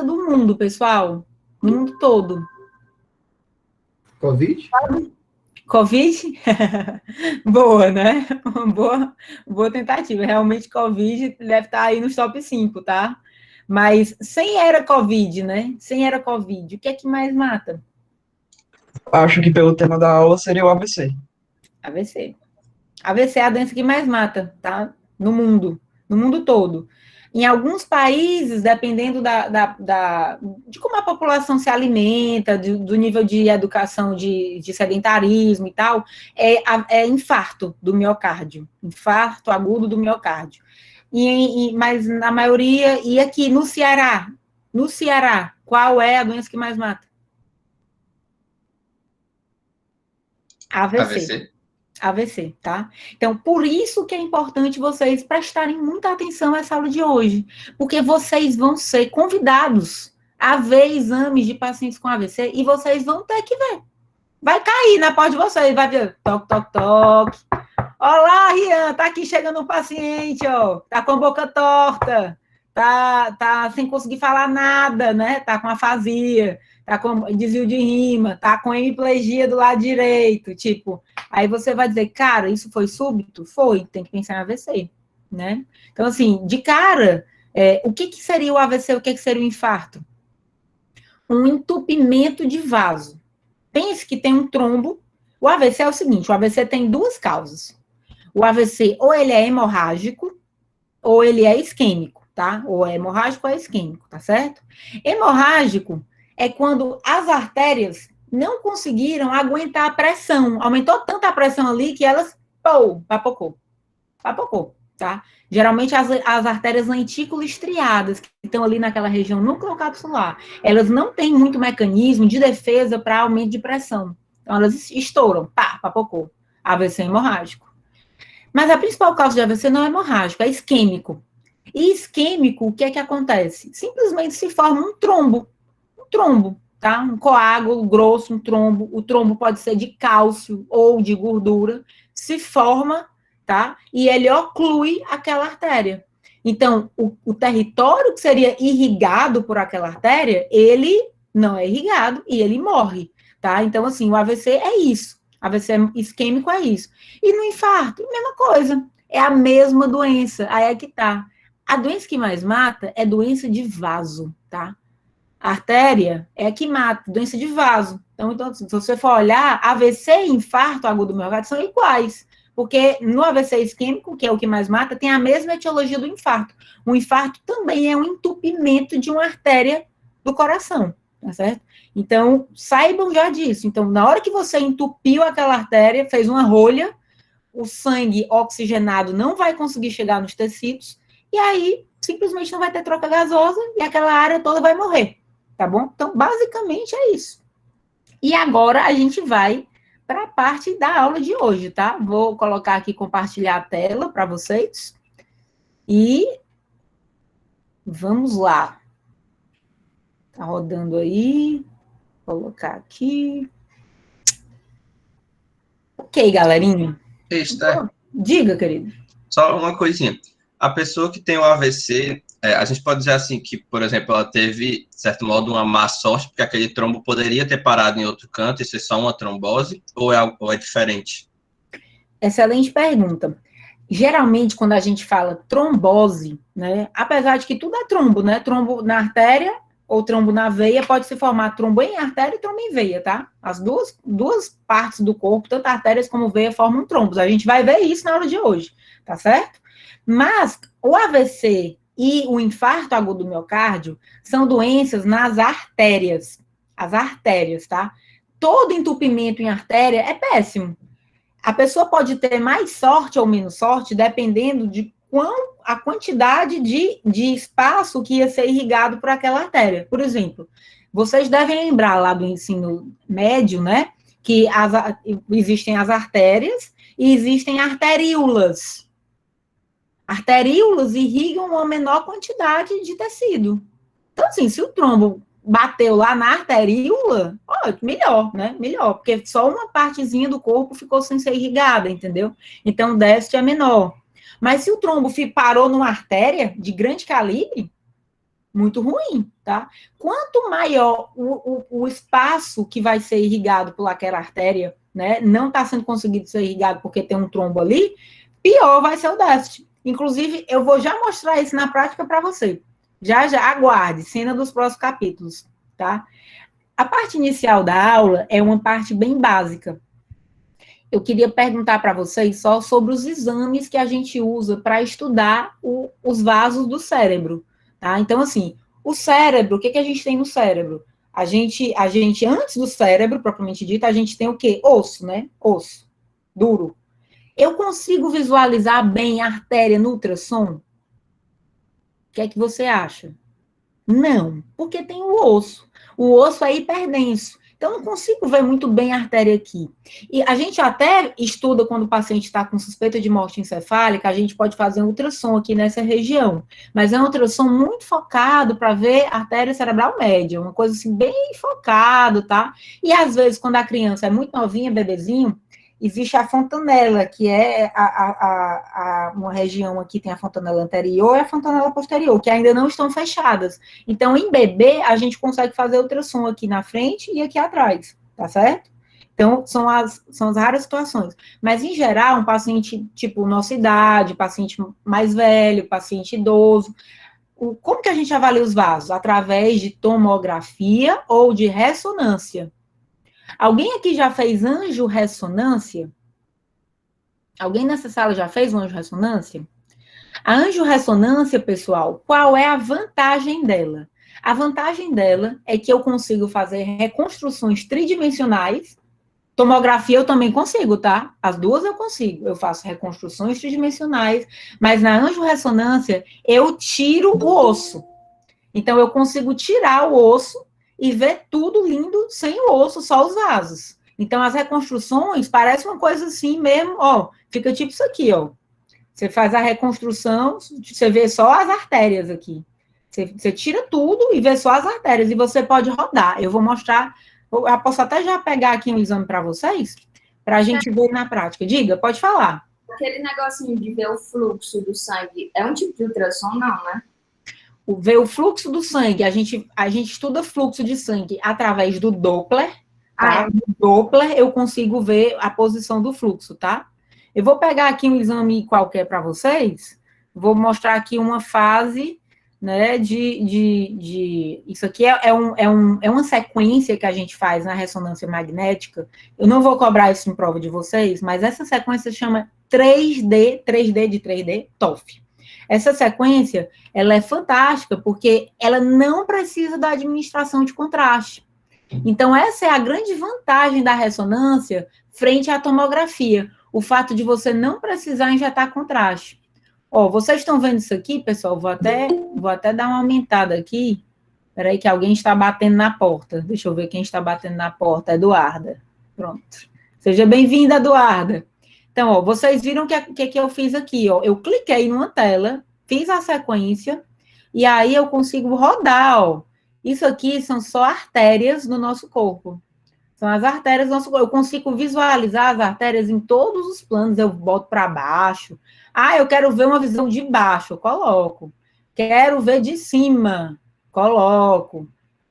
mata do mundo, pessoal? No mundo todo. Covid? Covid? Boa, né? Boa tentativa. Realmente, Covid deve estar aí nos top 5, tá? Mas sem era Covid, né? Sem era Covid, o que é que mais mata? Acho que pelo tema da aula seria o AVC. AVC. AVC é a doença que mais mata, tá? No mundo todo. Em alguns países, dependendo de como a população se alimenta, do nível de educação, de sedentarismo e tal, é infarto do miocárdio, infarto agudo do miocárdio. Mas na maioria, e aqui no Ceará, qual é a doença que mais mata? AVC. AVC, tá? Então, por isso que é importante vocês prestarem muita atenção a essa aula de hoje, porque vocês vão ser convidados a ver exames de pacientes com AVC e vocês vão ter que ver. Vai cair na porta de vocês, vai ver, toque, toque, toque. Olá, Rian, tá aqui chegando um paciente, ó, tá com a boca torta, tá sem conseguir falar nada, né? Tá com afasia, tá com desvio de rima, tá com hemiplegia do lado direito, tipo. Aí você vai dizer, cara, isso foi súbito? Foi, tem que pensar em AVC, né? Então, assim, de cara, o que seria o AVC, o que seria o infarto? Um entupimento de vaso. Pense que tem um trombo. O AVC é o seguinte, o AVC tem duas causas. O AVC, ou ele é hemorrágico, ou ele é isquêmico, tá? Ou é hemorrágico ou é isquêmico, tá certo? Hemorrágico é quando as artérias não conseguiram aguentar a pressão. Aumentou tanto a pressão ali que elas, papocou, tá? Geralmente as artérias lenticulo-estriadas, que estão ali naquela região núcleo-capsular, elas não têm muito mecanismo de defesa para aumento de pressão. Então, elas estouram, papocou. AVC hemorrágico. Mas a principal causa de AVC não é hemorrágico, é isquêmico. E isquêmico, o que é que acontece? Simplesmente se forma um trombo, tá? Um coágulo grosso, um trombo. O trombo pode ser de cálcio ou de gordura. Se forma, tá? E ele oclui aquela artéria. Então, o território que seria irrigado por aquela artéria, ele não é irrigado e ele morre, tá? Então, assim, o AVC é isso. AVC isquêmico é isso. E no infarto, mesma coisa. É a mesma doença. Aí é que tá. A doença que mais mata é doença de vaso, tá? A artéria é a que mata, doença de vaso. Então, se você for olhar, AVC e infarto agudo do miocárdio são iguais. Porque no AVC isquêmico, que é o que mais mata, tem a mesma etiologia do infarto. O infarto também é um entupimento de uma artéria do coração, tá certo? Então, saibam já disso. Então, na hora que você entupiu aquela artéria, fez uma rolha, o sangue oxigenado não vai conseguir chegar nos tecidos, e aí, simplesmente não vai ter troca gasosa, e aquela área toda vai morrer, tá bom? Então, basicamente é isso. E agora a gente vai para a parte da aula de hoje, tá? Vou colocar aqui, compartilhar a tela para vocês, e vamos lá. Tá rodando aí. Vou colocar aqui. Ok, galerinha. Diga, querido. Só uma coisinha. A pessoa que tem o AVC, a gente pode dizer assim que, por exemplo, ela teve, de certo modo, uma má sorte, porque aquele trombo poderia ter parado em outro canto e ser só uma trombose, ou é diferente? Excelente pergunta. Geralmente, quando a gente fala trombose, né, apesar de que tudo é trombo, né, trombo na artéria ou trombo na veia, pode se formar trombo em artéria e trombo em veia, tá? As duas partes do corpo, tanto artérias como veia, formam trombos. A gente vai ver isso na aula de hoje, tá certo? Mas o AVC e o infarto agudo do miocárdio são doenças nas artérias. As artérias, tá? Todo entupimento em artéria é péssimo. A pessoa pode ter mais sorte ou menos sorte, dependendo de a quantidade de espaço que ia ser irrigado por aquela artéria. Por exemplo, vocês devem lembrar lá do ensino médio, né, que existem as artérias e existem arteríolas. Arteríolas irrigam uma menor quantidade de tecido. Então, assim, se o trombo bateu lá na arteríola, melhor, né? Melhor, porque só uma partezinha do corpo ficou sem ser irrigada, entendeu? Então, o déficit é menor. Mas se o trombo parou numa artéria de grande calibre, muito ruim, tá? Quanto maior o espaço que vai ser irrigado por aquela artéria, né, não está sendo conseguido ser irrigado porque tem um trombo ali, pior vai ser o déficit. Inclusive, eu vou já mostrar isso na prática para você. Já, aguarde, cena dos próximos capítulos, tá? A parte inicial da aula é uma parte bem básica. Eu queria perguntar para vocês só sobre os exames que a gente usa para estudar os vasos do cérebro, tá? Então, assim, o cérebro, o que a gente tem no cérebro? A gente, antes do cérebro, propriamente dito, a gente tem o quê? Osso, né? Osso, duro. Eu consigo visualizar bem a artéria no ultrassom? O que é que você acha? Não, porque tem o osso. O osso é hiperdenso. Então, eu não consigo ver muito bem a artéria aqui. E a gente até estuda quando o paciente está com suspeita de morte encefálica, a gente pode fazer um ultrassom aqui nessa região. Mas é um ultrassom muito focado para ver a artéria cerebral média, uma coisa assim, bem focado, tá? E às vezes, quando a criança é muito novinha, bebezinho, existe a fontanela, que é uma região aqui, tem a fontanela anterior e a fontanela posterior, que ainda não estão fechadas. Então, em bebê, a gente consegue fazer ultrassom aqui na frente e aqui atrás, tá certo? Então, são as raras situações. Mas, em geral, um paciente, tipo, nossa idade, paciente mais velho, paciente idoso, como que a gente avalia os vasos? Através de tomografia ou de ressonância. Alguém aqui já fez angiorressonância? Alguém nessa sala já fez uma angiorressonância? A angiorressonância, pessoal, qual é a vantagem dela? A vantagem dela é que eu consigo fazer reconstruções tridimensionais. Tomografia eu também consigo, tá? As duas eu consigo. Eu faço reconstruções tridimensionais, mas na angiorressonância eu tiro o osso. Então eu consigo tirar o osso e ver tudo lindo sem o osso, só os vasos. Então, as reconstruções parecem uma coisa assim mesmo, ó, fica tipo isso aqui, ó. Você faz a reconstrução, você vê só as artérias aqui. Você tira tudo e vê só as artérias, e você pode rodar. Eu vou mostrar, eu posso até já pegar aqui um exame para vocês, para a gente ver na prática. Diga, pode falar. Aquele negocinho de ver o fluxo do sangue é um tipo de ultrassom, não, né? Ver o fluxo do sangue, a gente estuda fluxo de sangue através do Doppler, tá? No Doppler eu consigo ver a posição do fluxo, tá? Eu vou pegar aqui um exame qualquer para vocês, vou mostrar aqui uma fase, né, isso aqui é uma sequência que a gente faz na ressonância magnética. Eu não vou cobrar isso em prova de vocês, mas essa sequência chama 3D de 3D, TOF. Essa sequência, ela é fantástica, porque ela não precisa da administração de contraste. Então, essa é a grande vantagem da ressonância frente à tomografia, o fato de você não precisar injetar contraste. Ó, vocês estão vendo isso aqui, pessoal? Vou até dar uma aumentada aqui. Espera aí que alguém está batendo na porta. Deixa eu ver quem está batendo na porta. Eduarda. Pronto. Seja bem-vinda, Eduarda. Então, ó, vocês viram o que eu fiz aqui, ó. Eu cliquei numa tela, fiz a sequência, e aí eu consigo rodar, ó. Isso aqui são só artérias no nosso corpo. São as artérias do nosso corpo. Eu consigo visualizar as artérias em todos os planos. Eu boto para baixo. Ah, eu quero ver uma visão de baixo, eu coloco. Quero ver de cima, coloco.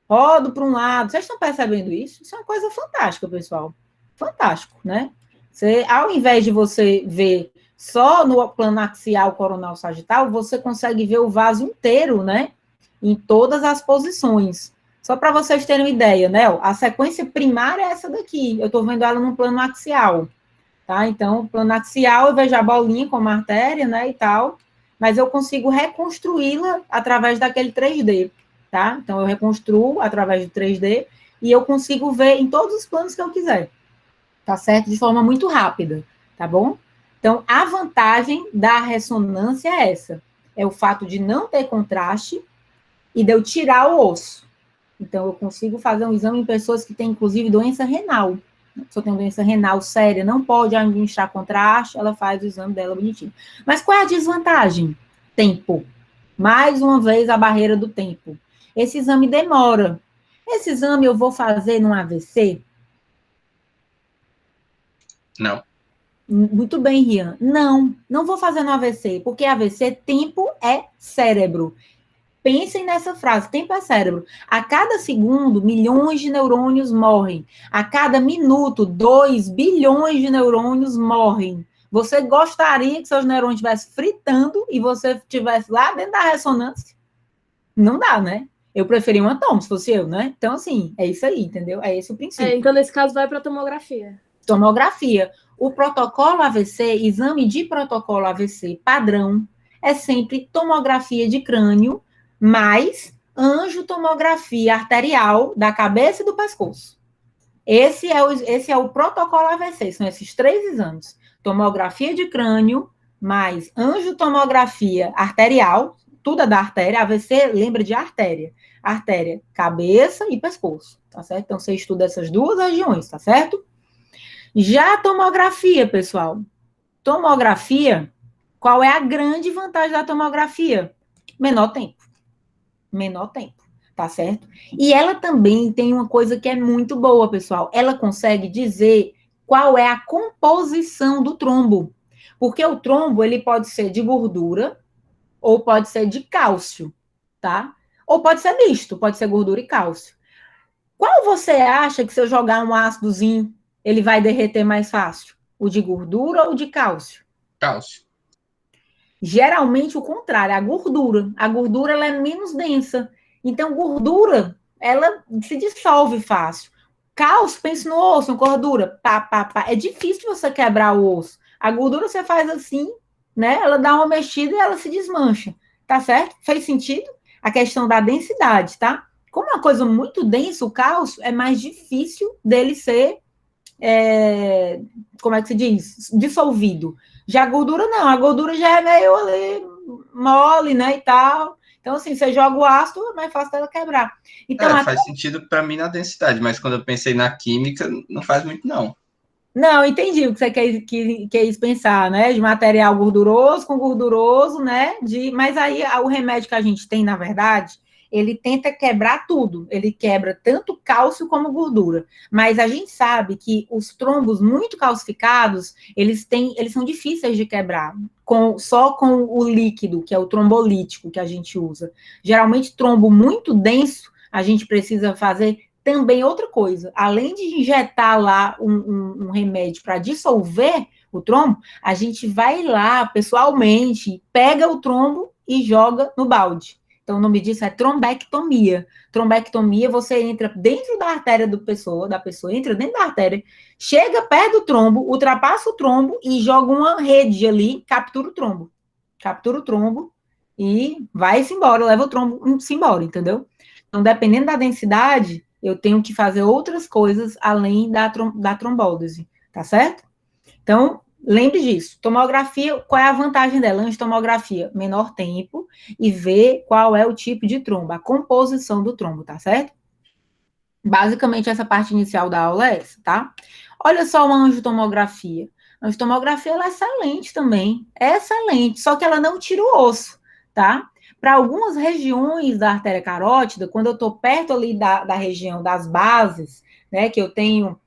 Rodo para um lado. Vocês estão percebendo isso? Isso é uma coisa fantástica, pessoal. Fantástico, né? Você, ao invés de você ver só no plano axial, coronal, sagital, você consegue ver o vaso inteiro, né? Em todas as posições. Só para vocês terem uma ideia, né? A sequência primária é essa daqui. Eu estou vendo ela no plano axial, tá? Então, plano axial, eu vejo a bolinha como artéria, né, e tal, mas eu consigo reconstruí-la através daquele 3D, tá? Então, eu reconstruo através do 3D e eu consigo ver em todos os planos que eu quiser. Tá certo? De forma muito rápida, tá bom? Então, a vantagem da ressonância é essa. É o fato de não ter contraste e de eu tirar o osso. Então, eu consigo fazer um exame em pessoas que têm, inclusive, doença renal. A pessoa tem doença renal séria, não pode administrar contraste, ela faz o exame dela bonitinho. Mas qual é a desvantagem? Tempo. Mais uma vez, a barreira do tempo. Esse exame demora. Esse exame eu vou fazer num AVC? Não. Muito bem, Rian. Não vou fazer no AVC, porque AVC, tempo é cérebro. Pensem nessa frase, tempo é cérebro. A cada segundo, milhões de neurônios morrem. A cada minuto, 2 bilhões de neurônios morrem. Você gostaria que seus neurônios estivessem fritando e você estivesse lá dentro da ressonância? Não dá, né? Eu preferia um atômico, se fosse eu, né? Então, assim, é isso aí, entendeu? É esse o princípio. Então, nesse caso, vai para tomografia. Tomografia. O protocolo AVC, exame de protocolo AVC padrão, é sempre tomografia de crânio, mais angiotomografia arterial da cabeça e do pescoço. Esse é o protocolo AVC, são esses 3 exames. Tomografia de crânio, mais angiotomografia arterial, tudo é da artéria, AVC lembra de artéria. Artéria, cabeça e pescoço, tá certo? Então, você estuda essas 2 regiões, tá certo? Já a tomografia, pessoal. Tomografia, qual é a grande vantagem da tomografia? Menor tempo. Menor tempo, tá certo? E ela também tem uma coisa que é muito boa, pessoal. Ela consegue dizer qual é a composição do trombo. Porque o trombo, ele pode ser de gordura ou pode ser de cálcio, tá? Ou pode ser misto, pode ser gordura e cálcio. Qual você acha que se eu jogar um ácidozinho, ele vai derreter mais fácil? O de gordura ou o de cálcio? Cálcio. Geralmente o contrário, a gordura. A gordura ela é menos densa. Então, gordura, ela se dissolve fácil. Cálcio, pense no osso, em gordura. Pá, pá, pá. É difícil você quebrar o osso. A gordura você faz assim, né? Ela dá uma mexida e ela se desmancha. Tá certo? Fez sentido? A questão da densidade, tá? Como é uma coisa muito densa, o cálcio, é mais difícil dele ser, como é que se diz? Dissolvido. Já a gordura, não. A gordura já é meio ali, mole, né, e tal. Então, assim, você joga o ácido, é mais fácil dela quebrar. Então, faz sentido para mim na densidade, mas quando eu pensei na química, não faz muito, não. Não, entendi o que você quis pensar, né? De material gorduroso com gorduroso, né? Mas aí o remédio que a gente tem, na verdade, ele tenta quebrar tudo. Ele quebra tanto cálcio como gordura. Mas a gente sabe que os trombos muito calcificados, eles são difíceis de quebrar, só com o líquido, que é o trombolítico que a gente usa. Geralmente, trombo muito denso, a gente precisa fazer também outra coisa, além de injetar lá um remédio para dissolver o trombo, a gente vai lá pessoalmente, pega o trombo e joga no balde. Então, o nome disso é trombectomia. Trombectomia, você entra dentro da artéria da pessoa entra dentro da artéria, chega perto do trombo, ultrapassa o trombo e joga uma rede ali, captura o trombo e vai-se embora, leva o trombo-se embora, entendeu? Então, dependendo da densidade, eu tenho que fazer outras coisas além da trombólise, tá certo? Então, lembre disso. Tomografia, qual é a vantagem dela? Angiotomografia, menor tempo e ver qual é o tipo de trombo, a composição do trombo, tá certo? Basicamente, essa parte inicial da aula é essa, tá? Olha só uma angiotomografia. A angiotomografia, ela é excelente também. É excelente, só que ela não tira o osso, tá? Para algumas regiões da artéria carótida, quando eu estou perto ali da região das bases, né, que eu tenho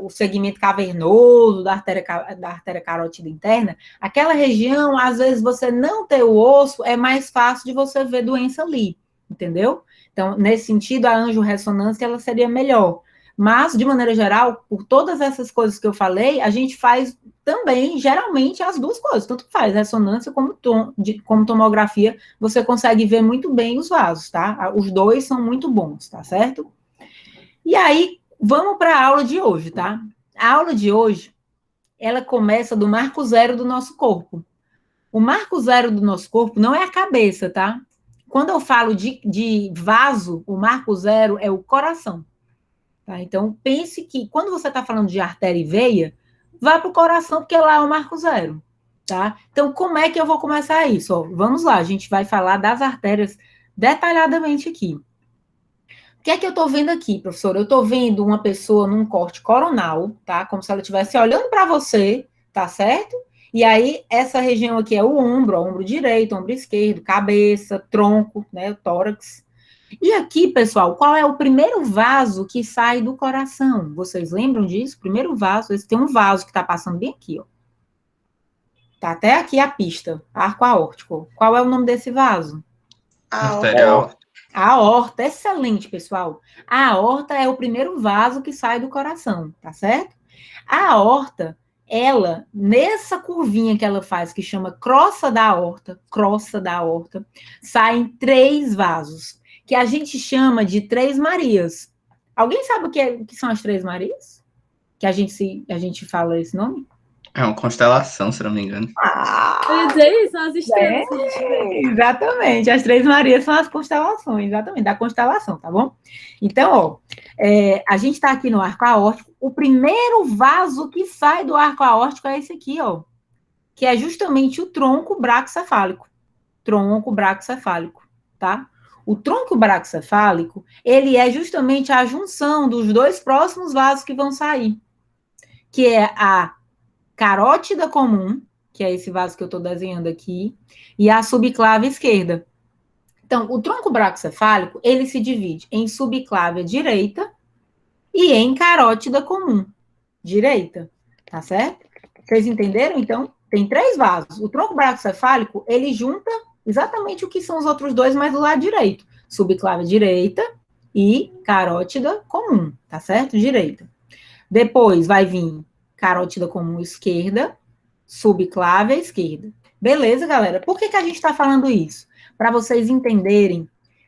o segmento cavernoso da artéria carótida interna, aquela região, às vezes, você não ter o osso, é mais fácil de você ver doença ali, entendeu? Então, nesse sentido, a angiorressonância, ela seria melhor. Mas, de maneira geral, por todas essas coisas que eu falei, a gente faz também, geralmente, as 2 coisas. Tanto faz ressonância como tomografia, você consegue ver muito bem os vasos, tá? Os 2 são muito bons, tá certo? E aí, vamos para a aula de hoje, tá? A aula de hoje, ela começa do marco zero do nosso corpo. O marco zero do nosso corpo não é a cabeça, tá? Quando eu falo de vaso, o marco zero é o coração. Tá? Então, pense que quando você está falando de artéria e veia, vá para o coração, porque lá é o marco zero. Tá? Então, como é que eu vou começar isso? Ó, vamos lá, a gente vai falar das artérias detalhadamente aqui. O que é que eu estou vendo aqui, professora? Eu estou vendo uma pessoa num corte coronal, tá? Como se ela estivesse olhando para você, tá certo? E aí, essa região aqui é o ombro direito, ombro esquerdo, cabeça, tronco, né? O tórax. E aqui, pessoal, qual é o primeiro vaso que sai do coração? Vocês lembram disso? Primeiro vaso, esse tem um vaso que está passando bem aqui, ó. Tá até aqui a pista, arco aórtico. Qual é o nome desse vaso? Artéria aórtica. A aorta, excelente, pessoal. A aorta é o primeiro vaso que sai do coração, tá certo? A aorta, ela, nessa curvinha que ela faz, que chama crosta da aorta, saem 3 vasos, que a gente chama de 3 Marias. Alguém sabe o que são as 3 Marias? Que a gente fala esse nome? É uma constelação, se não me engano. Eu ia dizer isso, são as estrelas que a gente vê. Exatamente, as 3 Marias são as constelações, exatamente, da constelação, tá bom? Então, ó, a gente tá aqui no arco aórtico, o primeiro vaso que sai do arco aórtico é esse aqui, ó, que é justamente o tronco braquicefálico, tá? O tronco braquicefálico, ele é justamente a junção dos 2 próximos vasos que vão sair, que é a carótida comum, que é esse vaso que eu estou desenhando aqui, e a subclávia esquerda. Então, o tronco braquicefálico, ele se divide em subclávia direita e em carótida comum, direita, tá certo? Vocês entenderam? Então, tem 3 vasos. O tronco braquicefálico, ele junta exatamente o que são os outros 2, mas do lado direito. Subclávia direita e carótida comum, tá certo? Direita. Depois vai vir carótida comum esquerda, subclávia esquerda. Beleza, galera? Por que a gente está falando isso? Para vocês entenderem,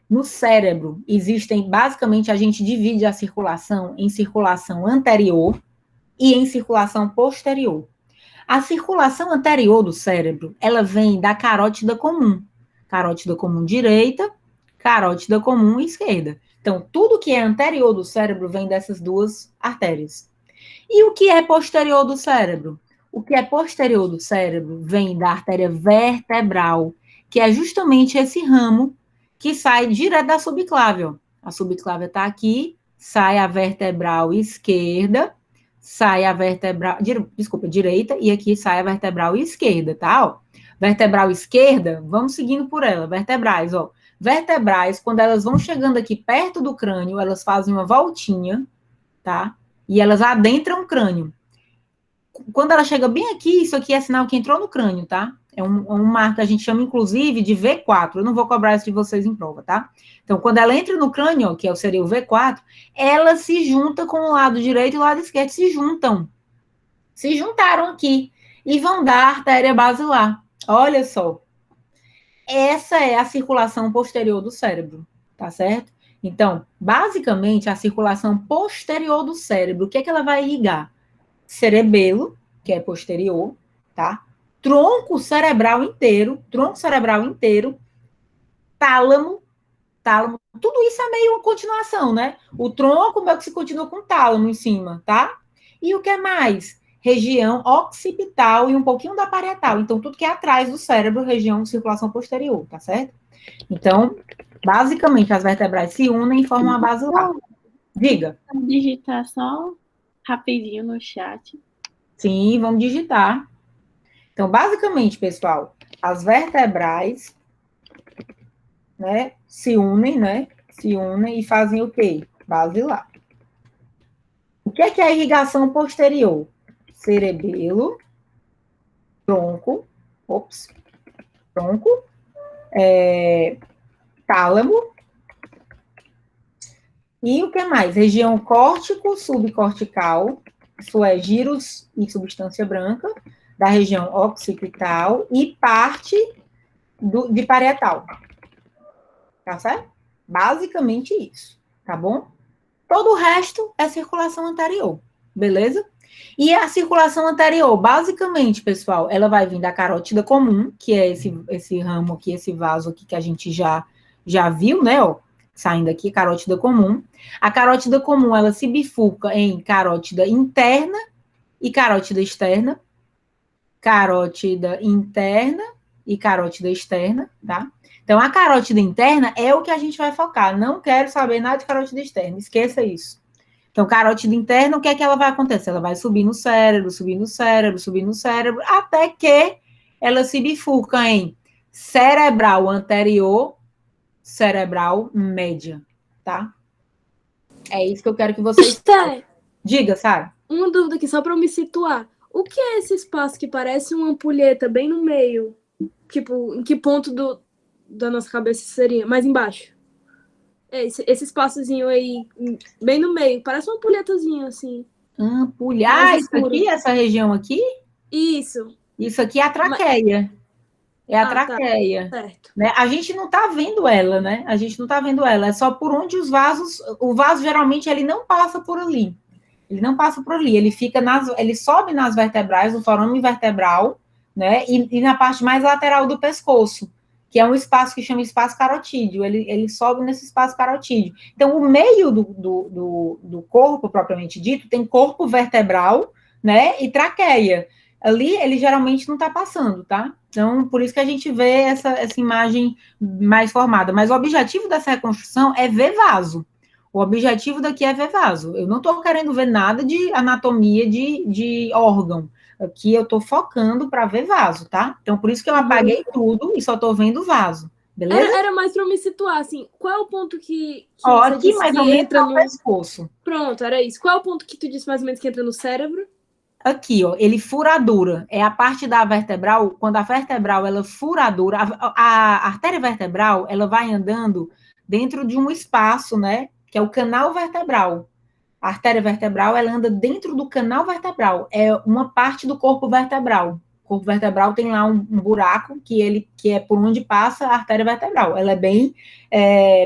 no cérebro existem, basicamente, a gente divide a circulação em circulação anterior e em circulação posterior. A circulação anterior do cérebro, ela vem da carótida comum direita, carótida comum esquerda. Então, tudo que é anterior do cérebro vem dessas 2 artérias. E o que é posterior do cérebro? O que é posterior do cérebro vem da artéria vertebral, que é justamente esse ramo que sai direto da subclávia. A subclávia está aqui, sai a vertebral esquerda, sai a vertebral, direita, e aqui sai a vertebral esquerda, tá? Ó, vertebral esquerda, vamos seguindo por ela, vertebrais, ó. Vertebrais, quando elas vão chegando aqui perto do crânio, elas fazem uma voltinha, tá? E elas adentram o crânio. Quando ela chega bem aqui, isso aqui é sinal que entrou no crânio, tá? É um marco que a gente chama, inclusive, de V4. Eu não vou cobrar isso de vocês em prova, tá? Então, quando ela entra no crânio, ó, que seria o V4, ela se junta com o lado direito e o lado esquerdo, se juntam. Se juntaram aqui e vão dar a artéria basilar. Olha só. Essa é a circulação posterior do cérebro, tá certo? Então, basicamente, a circulação posterior do cérebro, o que é que ela vai irrigar? Cerebelo, que é posterior, tá? Tronco cerebral inteiro, tálamo, tudo isso é meio uma continuação, né? O tronco meio que se continua com o tálamo em cima, tá? E o que mais? Região occipital e um pouquinho da parietal. Então, tudo que é atrás do cérebro, região de circulação posterior, tá certo? Então, basicamente, as vertebrais se unem e formam a basilar. Diga. Vamos digitar só rapidinho no chat. Sim, vamos digitar. Então, basicamente, pessoal, as vertebrais, né, se unem e fazem o quê? Basilar. O que é a irrigação posterior? Cerebelo, tronco, tálamo, e o que mais? Região córtico, subcortical, isso é giros e substância branca, da região occipital e parte de parietal. Tá certo? Basicamente isso, tá bom? Todo o resto é circulação anterior, beleza? E a circulação anterior, basicamente, pessoal, ela vai vir da carótida comum, que é esse ramo aqui, esse vaso aqui que a gente já viu, né, ó, saindo aqui, carótida comum. A carótida comum, ela se bifurca em carótida interna e carótida externa. Carótida interna e carótida externa, tá? Então, a carótida interna é o que a gente vai focar. Não quero saber nada de carótida externa, esqueça isso. Então, carótida interna, o que é que ela vai acontecer? Ela vai subir no cérebro, até que ela se bifurca em cerebral anterior, cerebral média, tá? É isso que eu quero que vocês... Diga, Sara. Uma dúvida aqui, só para eu me situar. O que é esse espaço que parece uma ampulheta bem no meio? Tipo, em que ponto da nossa cabeça seria? Mais embaixo. Esse espaçozinho aí, bem no meio. Parece uma ampulhetazinha, assim. Ampulha. Mais Ah, isso escuro. aqui, essa região aqui? Isso. Isso aqui é a traqueia. É a Ah, tá. traqueia. Certo. Né? A gente não está vendo ela, né? A gente não está vendo ela. É só por onde os vasos... O vaso, geralmente, ele não passa por ali. Ele não passa por ali. Ele sobe nas vertebrais, no forame vertebral, né? E na parte mais lateral do pescoço, que é um espaço que chama espaço carotídeo. Ele sobe nesse espaço carotídeo. Então, o meio do corpo, propriamente dito, tem corpo vertebral, né? E traqueia. Ali, ele geralmente não está passando, tá? Então, por isso que a gente vê essa imagem mais formada. Mas o objetivo dessa reconstrução é ver vaso. O objetivo daqui é ver vaso. Eu não estou querendo ver nada de anatomia de órgão. Aqui eu estou focando para ver vaso, tá? Então, por isso que eu apaguei tudo e só estou vendo vaso. Beleza? Era mais para me situar, assim. Qual é o ponto que Ó, você aqui disse mais que ou menos entra no pescoço. Pronto, era isso. Qual é o ponto que tu disse mais ou menos que entra no cérebro? Aqui, ó, ele furadura. É a parte da vertebral, quando a vertebral, ela furadura, a artéria vertebral, ela vai andando dentro de um espaço, né, que é o canal vertebral. A artéria vertebral, ela anda dentro do canal vertebral. É uma parte do corpo vertebral. O corpo vertebral tem lá um buraco que é por onde passa a artéria vertebral. Ela é bem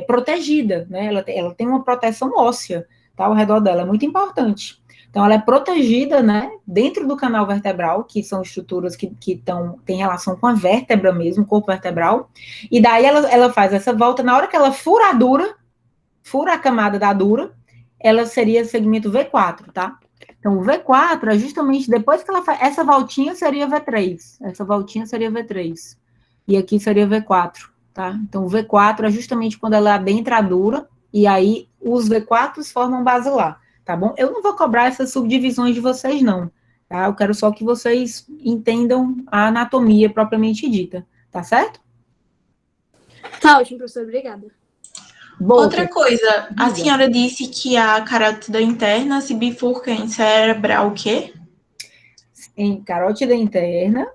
protegida, né? Ela tem uma proteção óssea, tá, ao redor dela. É muito importante. Então, ela é protegida, né, dentro do canal vertebral, que são estruturas que têm relação com a vértebra mesmo, corpo vertebral, e daí ela faz essa volta, na hora que ela fura a camada da dura, ela seria segmento V4, tá? Então, o V4 é justamente depois que ela faz, essa voltinha seria V3, e aqui seria V4, tá? Então, o V4 é justamente quando ela adentra a dura, e aí os V4s formam basilar. Tá bom? Eu não vou cobrar essas subdivisões de vocês, não. Tá? Eu quero só que vocês entendam a anatomia propriamente dita. Tá certo? Tá ótimo, professor. Obrigada. Boa, Outra coisa, a diga. senhora disse que a carótida interna se bifurca em cerebral o quê? Em carótida interna.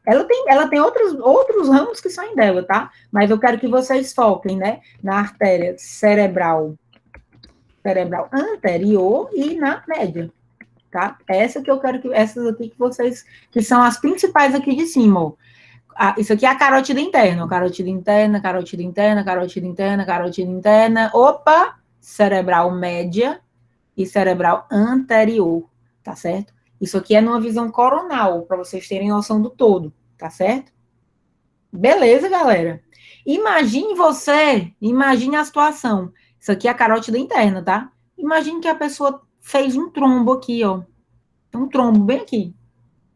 Ela tem outros ramos que saem dela, tá? Mas eu quero que vocês foquem, né? Na artéria cerebral anterior e na média, tá? Essa que eu quero que essas aqui que são as principais aqui de cima, ó. Isso aqui é a carótida interna, carótida interna, carótida interna, carótida interna, carótida interna. Opa! Cerebral média e cerebral anterior, tá certo? Isso aqui é numa visão coronal, para vocês terem noção do todo, tá certo? Beleza, galera? Imagine a situação. Isso aqui é a carótida interna, tá? Imagine que a pessoa fez um trombo aqui, ó. Um trombo bem aqui.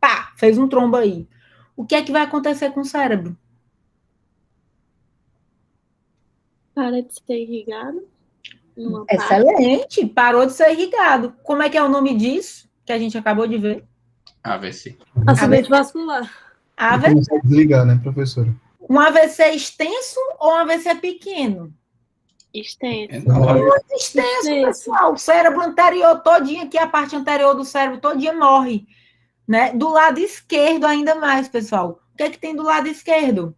Pá, fez um trombo aí. O que é que vai acontecer com o cérebro? Para de ser irrigado. Excelente, parou de ser irrigado. Como é que é o nome disso que a gente acabou de ver? AVC. Acidente vascular. AVC. Começar a desligar, né, professora? Um AVC extenso ou um AVC pequeno? Extenso. Muito extenso, pessoal. O cérebro anterior todinho aqui, a parte anterior do cérebro todinha morre. Né? Do lado esquerdo ainda mais, pessoal. O que é que tem do lado esquerdo?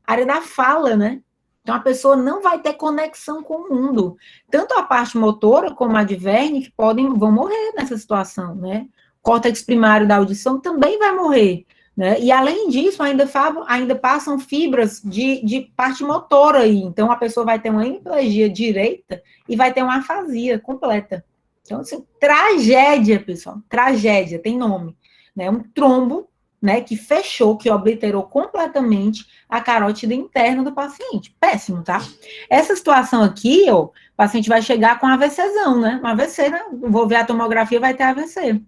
A área da fala, né? Então, a pessoa não vai ter conexão com o mundo. Tanto a parte motora como a de Wernicke vão morrer nessa situação, né? O córtex primário da audição também vai morrer, né? E, além disso, ainda passam fibras de parte motora aí. Então, a pessoa vai ter uma hemiplegia direita e vai ter uma afasia completa. Então, assim, tragédia, pessoal. Tragédia, tem nome. Né? Um trombo, né, que fechou, que obliterou completamente a carótida interna do paciente. Péssimo, tá? Essa situação aqui, ó, o paciente vai chegar com AVCzão, né? Um AVC, né? Vou ver a tomografia, vai ter AVC.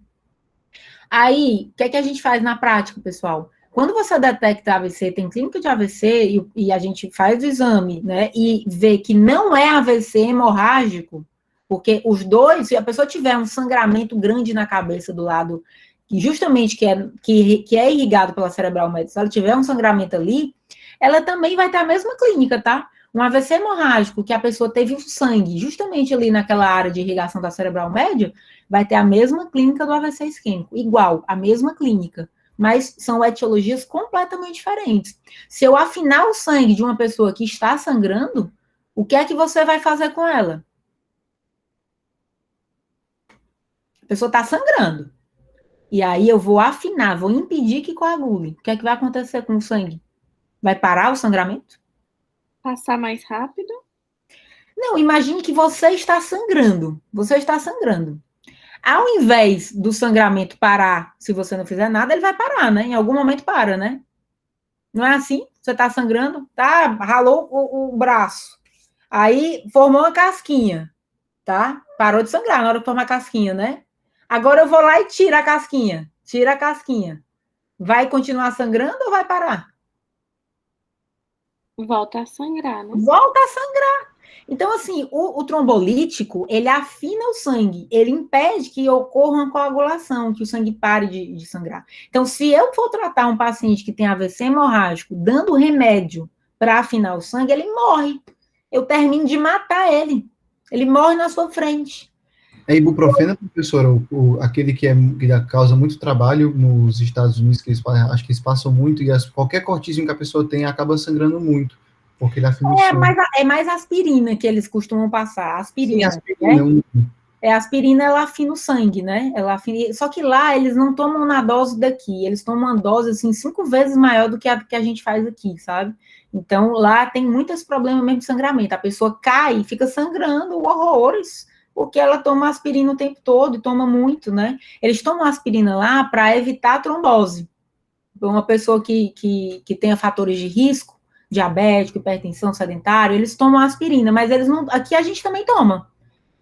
Aí, o que é que a gente faz na prática, pessoal? Quando você detecta AVC, tem clínica de AVC, e a gente faz o exame, né, e vê que não é AVC hemorrágico, porque os dois, se a pessoa tiver um sangramento grande na cabeça do lado justamente que é irrigado pela cerebral média, se ela tiver um sangramento ali, ela também vai ter a mesma clínica, tá? Um AVC hemorrágico, que a pessoa teve o sangue justamente ali naquela área de irrigação da cerebral média, vai ter a mesma clínica do AVC isquêmico, igual, a mesma clínica. mas são etiologias completamente diferentes. Se eu afinar o sangue de uma pessoa que está sangrando, o que é que você vai fazer com ela? A pessoa está sangrando. E aí eu vou afinar, vou impedir que coagule. O que é que vai acontecer com o sangue? Vai parar o sangramento? Passar mais rápido? Não, imagine que você está sangrando. Você está sangrando. Ao invés do sangramento parar, se você não fizer nada, ele vai parar, né? Em algum momento para, né? Não é assim? Você está sangrando, tá? Ralou o braço. Aí formou uma casquinha, tá? Parou de sangrar na hora que formar a casquinha, né? Agora eu vou lá e tiro a casquinha. Tira a casquinha. Vai continuar sangrando ou vai parar? Volta a sangrar, né? Volta a sangrar. Então, assim, o trombolítico, ele afina o sangue, ele impede que ocorra uma coagulação, que o sangue pare de sangrar. Então, se eu for tratar um paciente que tem AVC hemorrágico, dando remédio para afinar o sangue, ele morre. Eu termino de matar ele. Ele morre na sua frente. É ibuprofeno, professora, aquele que causa muito trabalho nos Estados Unidos, que acho que eles passam muito, e qualquer cortezinho que a pessoa tem acaba sangrando muito, porque ele afina o sangue. É mais aspirina que eles costumam passar. Aspirina. Sim, aspirina, né? A aspirina, ela afina o sangue, né? Só que lá eles não tomam na dose daqui, eles tomam uma dose, assim, 5 vezes maior do que a que a gente faz aqui, sabe? Então, lá tem muitos problemas mesmo de sangramento. A pessoa cai e fica sangrando horrores, porque ela toma aspirina o tempo todo e toma muito, né? Eles tomam aspirina lá para evitar a trombose. Uma pessoa que tenha fatores de risco, diabético, hipertensão, sedentário, eles tomam aspirina, mas eles não. Aqui a gente também toma.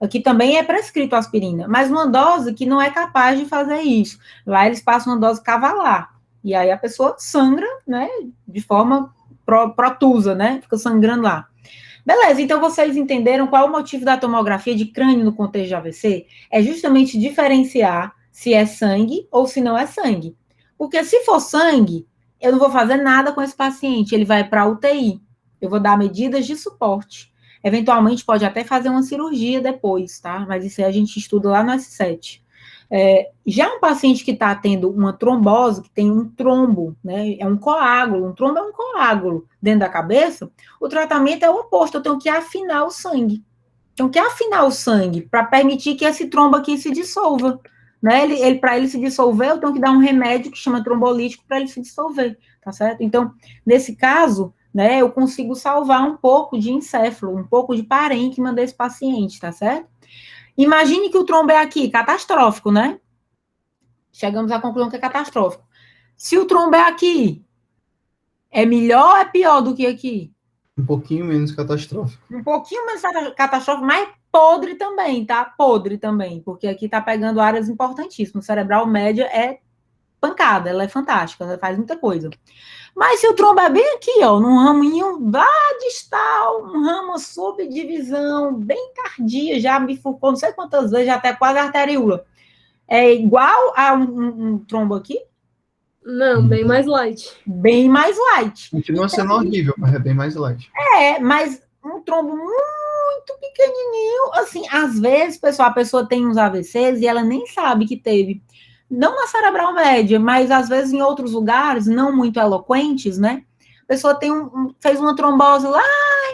Aqui também é prescrito aspirina, mas uma dose que não é capaz de fazer isso. Lá eles passam uma dose cavalar. E aí a pessoa sangra, né, de forma protusa, né, fica sangrando lá. Beleza, então vocês entenderam qual é o motivo da tomografia de crânio no contexto de AVC? É justamente diferenciar se é sangue ou se não é sangue. Porque se for sangue, eu não vou fazer nada com esse paciente, ele vai para a UTI. Eu vou dar medidas de suporte. Eventualmente pode até fazer uma cirurgia depois, tá? Mas isso aí a gente estuda lá no S7. Já um paciente que está tendo uma trombose, que tem um trombo, né? É um coágulo, um trombo é um coágulo dentro da cabeça, o tratamento é o oposto, eu tenho que afinar o sangue. Tenho que afinar o sangue para permitir que esse trombo aqui se dissolva. Né? Para ele se dissolver, eu tenho que dar um remédio que chama trombolítico para ele se dissolver, tá certo? Então, nesse caso, né, eu consigo salvar um pouco de encéfalo, um pouco de parênquima desse paciente, tá certo? Imagine que o trombo é aqui, catastrófico, né? Chegamos à conclusão que é catastrófico. Se o trombo é aqui, é melhor ou é pior do que aqui? Um pouquinho menos catastrófico. Um pouquinho menos catastrófico, mas podre também, tá? Podre também, porque aqui tá pegando áreas importantíssimas. O cerebral média é pancada, ela é fantástica, ela faz muita coisa. Mas se o trombo é bem aqui, ó, num raminho lá distal, um ramo subdivisão, bem tardia, já bifurcou não sei quantas vezes, já até quase a arteríola. É igual a um trombo aqui? Não, bem mais light. Bem mais light. Continua sendo horrível, mas é bem mais light. Mas um trombo muito pequenininho, assim, às vezes, pessoal, a pessoa tem uns AVCs e ela nem sabe que teve. Não na cerebral média, mas às vezes em outros lugares, não muito eloquentes, né? A pessoa fez uma trombose lá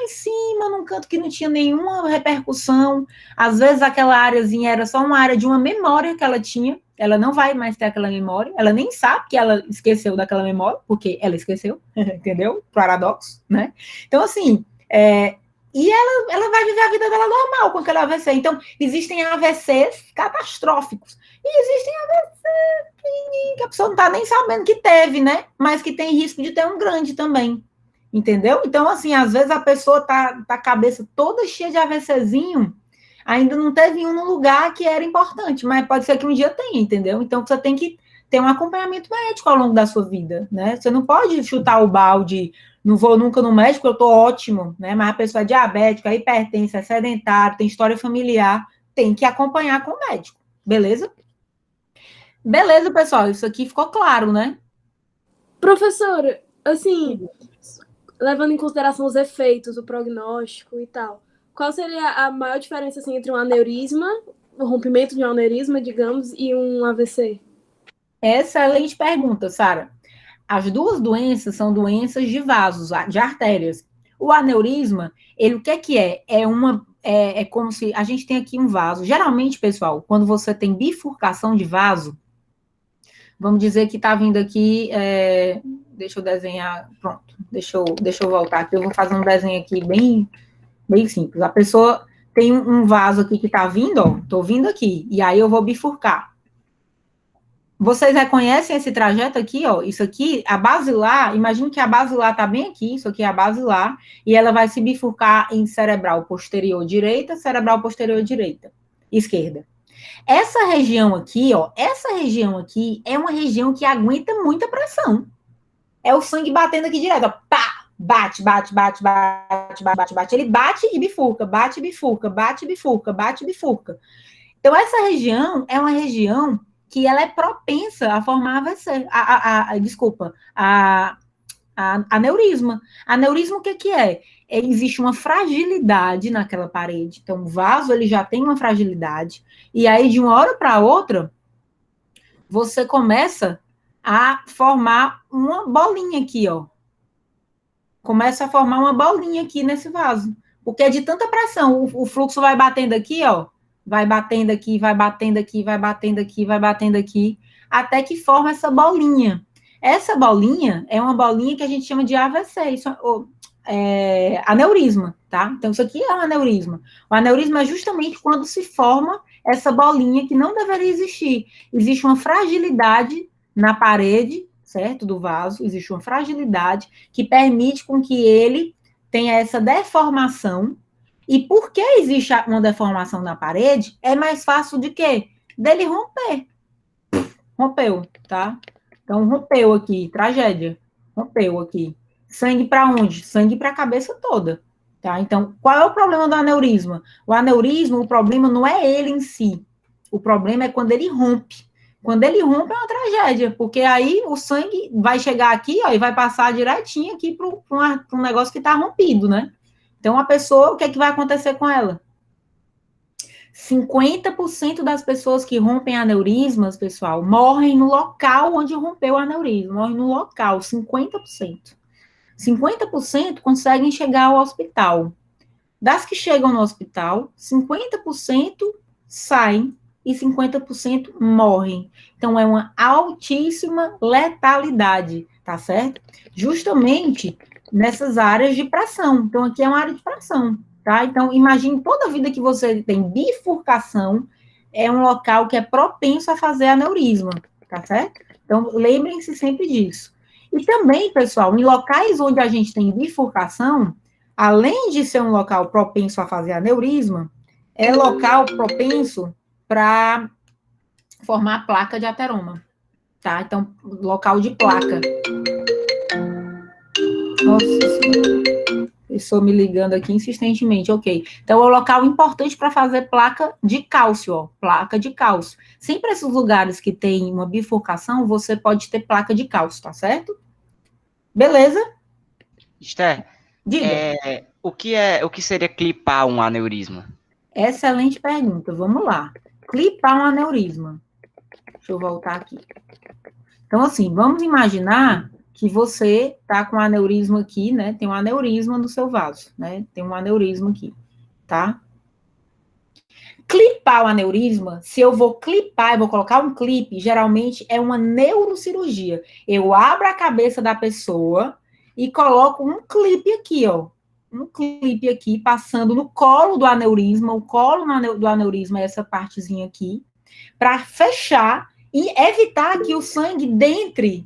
em cima, num canto que não tinha nenhuma repercussão. Às vezes aquela áreazinha era só uma área de uma memória que ela tinha. Ela não vai mais ter aquela memória. Ela nem sabe que ela esqueceu daquela memória, porque ela esqueceu, entendeu? Paradoxo, né? Então, assim, e ela vai viver a vida dela normal com aquele AVC. Então, existem AVCs catastróficos. E existem AVCs que a pessoa não está nem sabendo que teve, né? Mas que tem risco de ter um grande também. Entendeu? Então, assim, às vezes a pessoa tá a cabeça toda cheia de AVCzinho, ainda não teve um no lugar que era importante, mas pode ser que um dia tenha, entendeu? Então, você tem que ter um acompanhamento médico ao longo da sua vida, né? Você não pode chutar o balde, não vou nunca no médico, eu tô ótimo, né? Mas a pessoa é diabética, hipertensa, é sedentária, tem história familiar, tem que acompanhar com o médico, beleza? Beleza, pessoal, isso aqui ficou claro, né? Professora, assim, levando em consideração os efeitos, o prognóstico e tal, qual seria a maior diferença assim, entre um aneurisma, o rompimento de um aneurisma, digamos, e um AVC? Excelente pergunta, Sara. As duas doenças são doenças de vasos, de artérias. O aneurisma, ele o que é? É como se a gente tem aqui um vaso. Geralmente, pessoal, quando você tem bifurcação de vaso, vamos dizer que está vindo aqui, deixa eu desenhar, pronto, deixa eu voltar aqui, eu vou fazer um desenho aqui bem simples. A pessoa tem um vaso aqui que está vindo, ó, estou vindo aqui, e aí eu vou bifurcar. Vocês reconhecem esse trajeto aqui, ó? Isso aqui, a basilar, imagine que a basilar está bem aqui, isso aqui é a basilar, e ela vai se bifurcar em cerebral posterior direita, cerebral posterior direita, esquerda. Essa região aqui, ó, é uma região que aguenta muita pressão. É o sangue batendo aqui direto, ó, pá, bate. Ele bate e bifurca, bate e bifurca, bate e bifurca, bate e bifurca. Então, essa região é uma região que ela é propensa a formar AVC, aneurisma. Aneurisma, o que é? Existe uma fragilidade naquela parede. Então, o vaso, ele já tem uma fragilidade. E aí, de uma hora para outra, você começa a formar uma bolinha aqui, ó. Começa a formar uma bolinha aqui nesse vaso. Porque é de tanta pressão. O fluxo vai batendo aqui, ó. Vai batendo aqui, vai batendo aqui, vai batendo aqui, vai batendo aqui, até que forma essa bolinha. Essa bolinha é uma bolinha que a gente chama de AVC, isso é aneurisma, tá? Então, isso aqui é um aneurisma. O aneurisma é justamente quando se forma essa bolinha que não deveria existir. Existe uma fragilidade na parede, certo, do vaso, existe uma fragilidade que permite com que ele tenha essa deformação. E por que existe uma deformação na parede, é mais fácil de quê? Dele romper. Rompeu, tá? Então, rompeu aqui, tragédia. Rompeu aqui. Sangue para onde? Sangue para a cabeça toda, tá? Então, qual é o problema do aneurisma? O aneurisma, o problema não é ele em si. O problema é quando ele rompe. Quando ele rompe é uma tragédia, porque aí o sangue vai chegar aqui, ó, e vai passar direitinho aqui para um negócio que está rompido, né? Então, a pessoa, o que é que vai acontecer com ela? 50% das pessoas que rompem aneurismas, pessoal, morrem no local onde rompeu o aneurisma. Morrem no local, 50%. 50% conseguem chegar ao hospital. Das que chegam no hospital, 50% saem e 50% morrem. Então, é uma altíssima letalidade, tá certo? Justamente nessas áreas de pressão. Então, aqui é uma área de pressão, tá? Então, imagine toda a vida que você tem bifurcação, é um local que é propenso a fazer aneurisma, tá certo? Então, lembrem-se sempre disso. E também, pessoal, em locais onde a gente tem bifurcação, além de ser um local propenso a fazer aneurisma, é local propenso para formar placa de ateroma, tá? Então, local de placa. Nossa Senhora, pessoa me ligando aqui insistentemente, ok. Então, é um local importante para fazer placa de cálcio, ó, placa de cálcio. Sempre esses lugares que tem uma bifurcação, você pode ter placa de cálcio, tá certo? Beleza? Esther, Diga. o que seria clipar um aneurisma? Excelente pergunta, vamos lá. Clipar um aneurisma. Deixa eu voltar aqui. Então, assim, vamos imaginar que você tá com um aneurisma aqui, né? Tem um aneurisma no seu vaso, né? Tem um aneurisma aqui, tá? Clipar o aneurisma, se eu vou clipar, eu vou colocar um clipe, geralmente é uma neurocirurgia. Eu abro a cabeça da pessoa e coloco um clipe aqui, ó. Um clipe aqui, passando no colo do aneurisma. O colo do aneurisma é essa partezinha aqui, para fechar e evitar que o sangue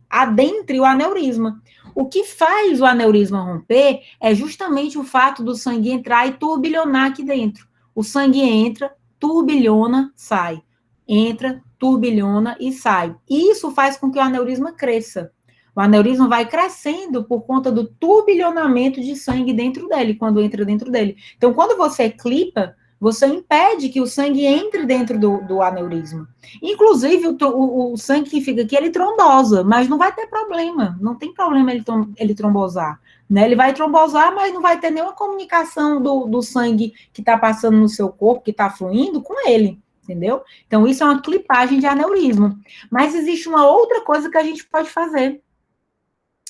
adentre o aneurisma. O que faz o aneurisma romper é justamente o fato do sangue entrar e turbilhonar aqui dentro. O sangue entra, turbilhona, sai. Entra, turbilhona e sai. Isso faz com que o aneurisma cresça. O aneurisma vai crescendo por conta do turbilhonamento de sangue dentro dele, quando entra dentro dele. Então, quando você clipa, você impede que o sangue entre dentro do aneurisma. Inclusive, o sangue que fica aqui, ele trombosa, mas não vai ter problema. Não tem problema ele trombosar. Né? Ele vai trombosar, mas não vai ter nenhuma comunicação do sangue que está passando no seu corpo, que está fluindo, com ele. entendeu? Então, isso é uma clipagem de aneurisma. Mas existe uma outra coisa que a gente pode fazer.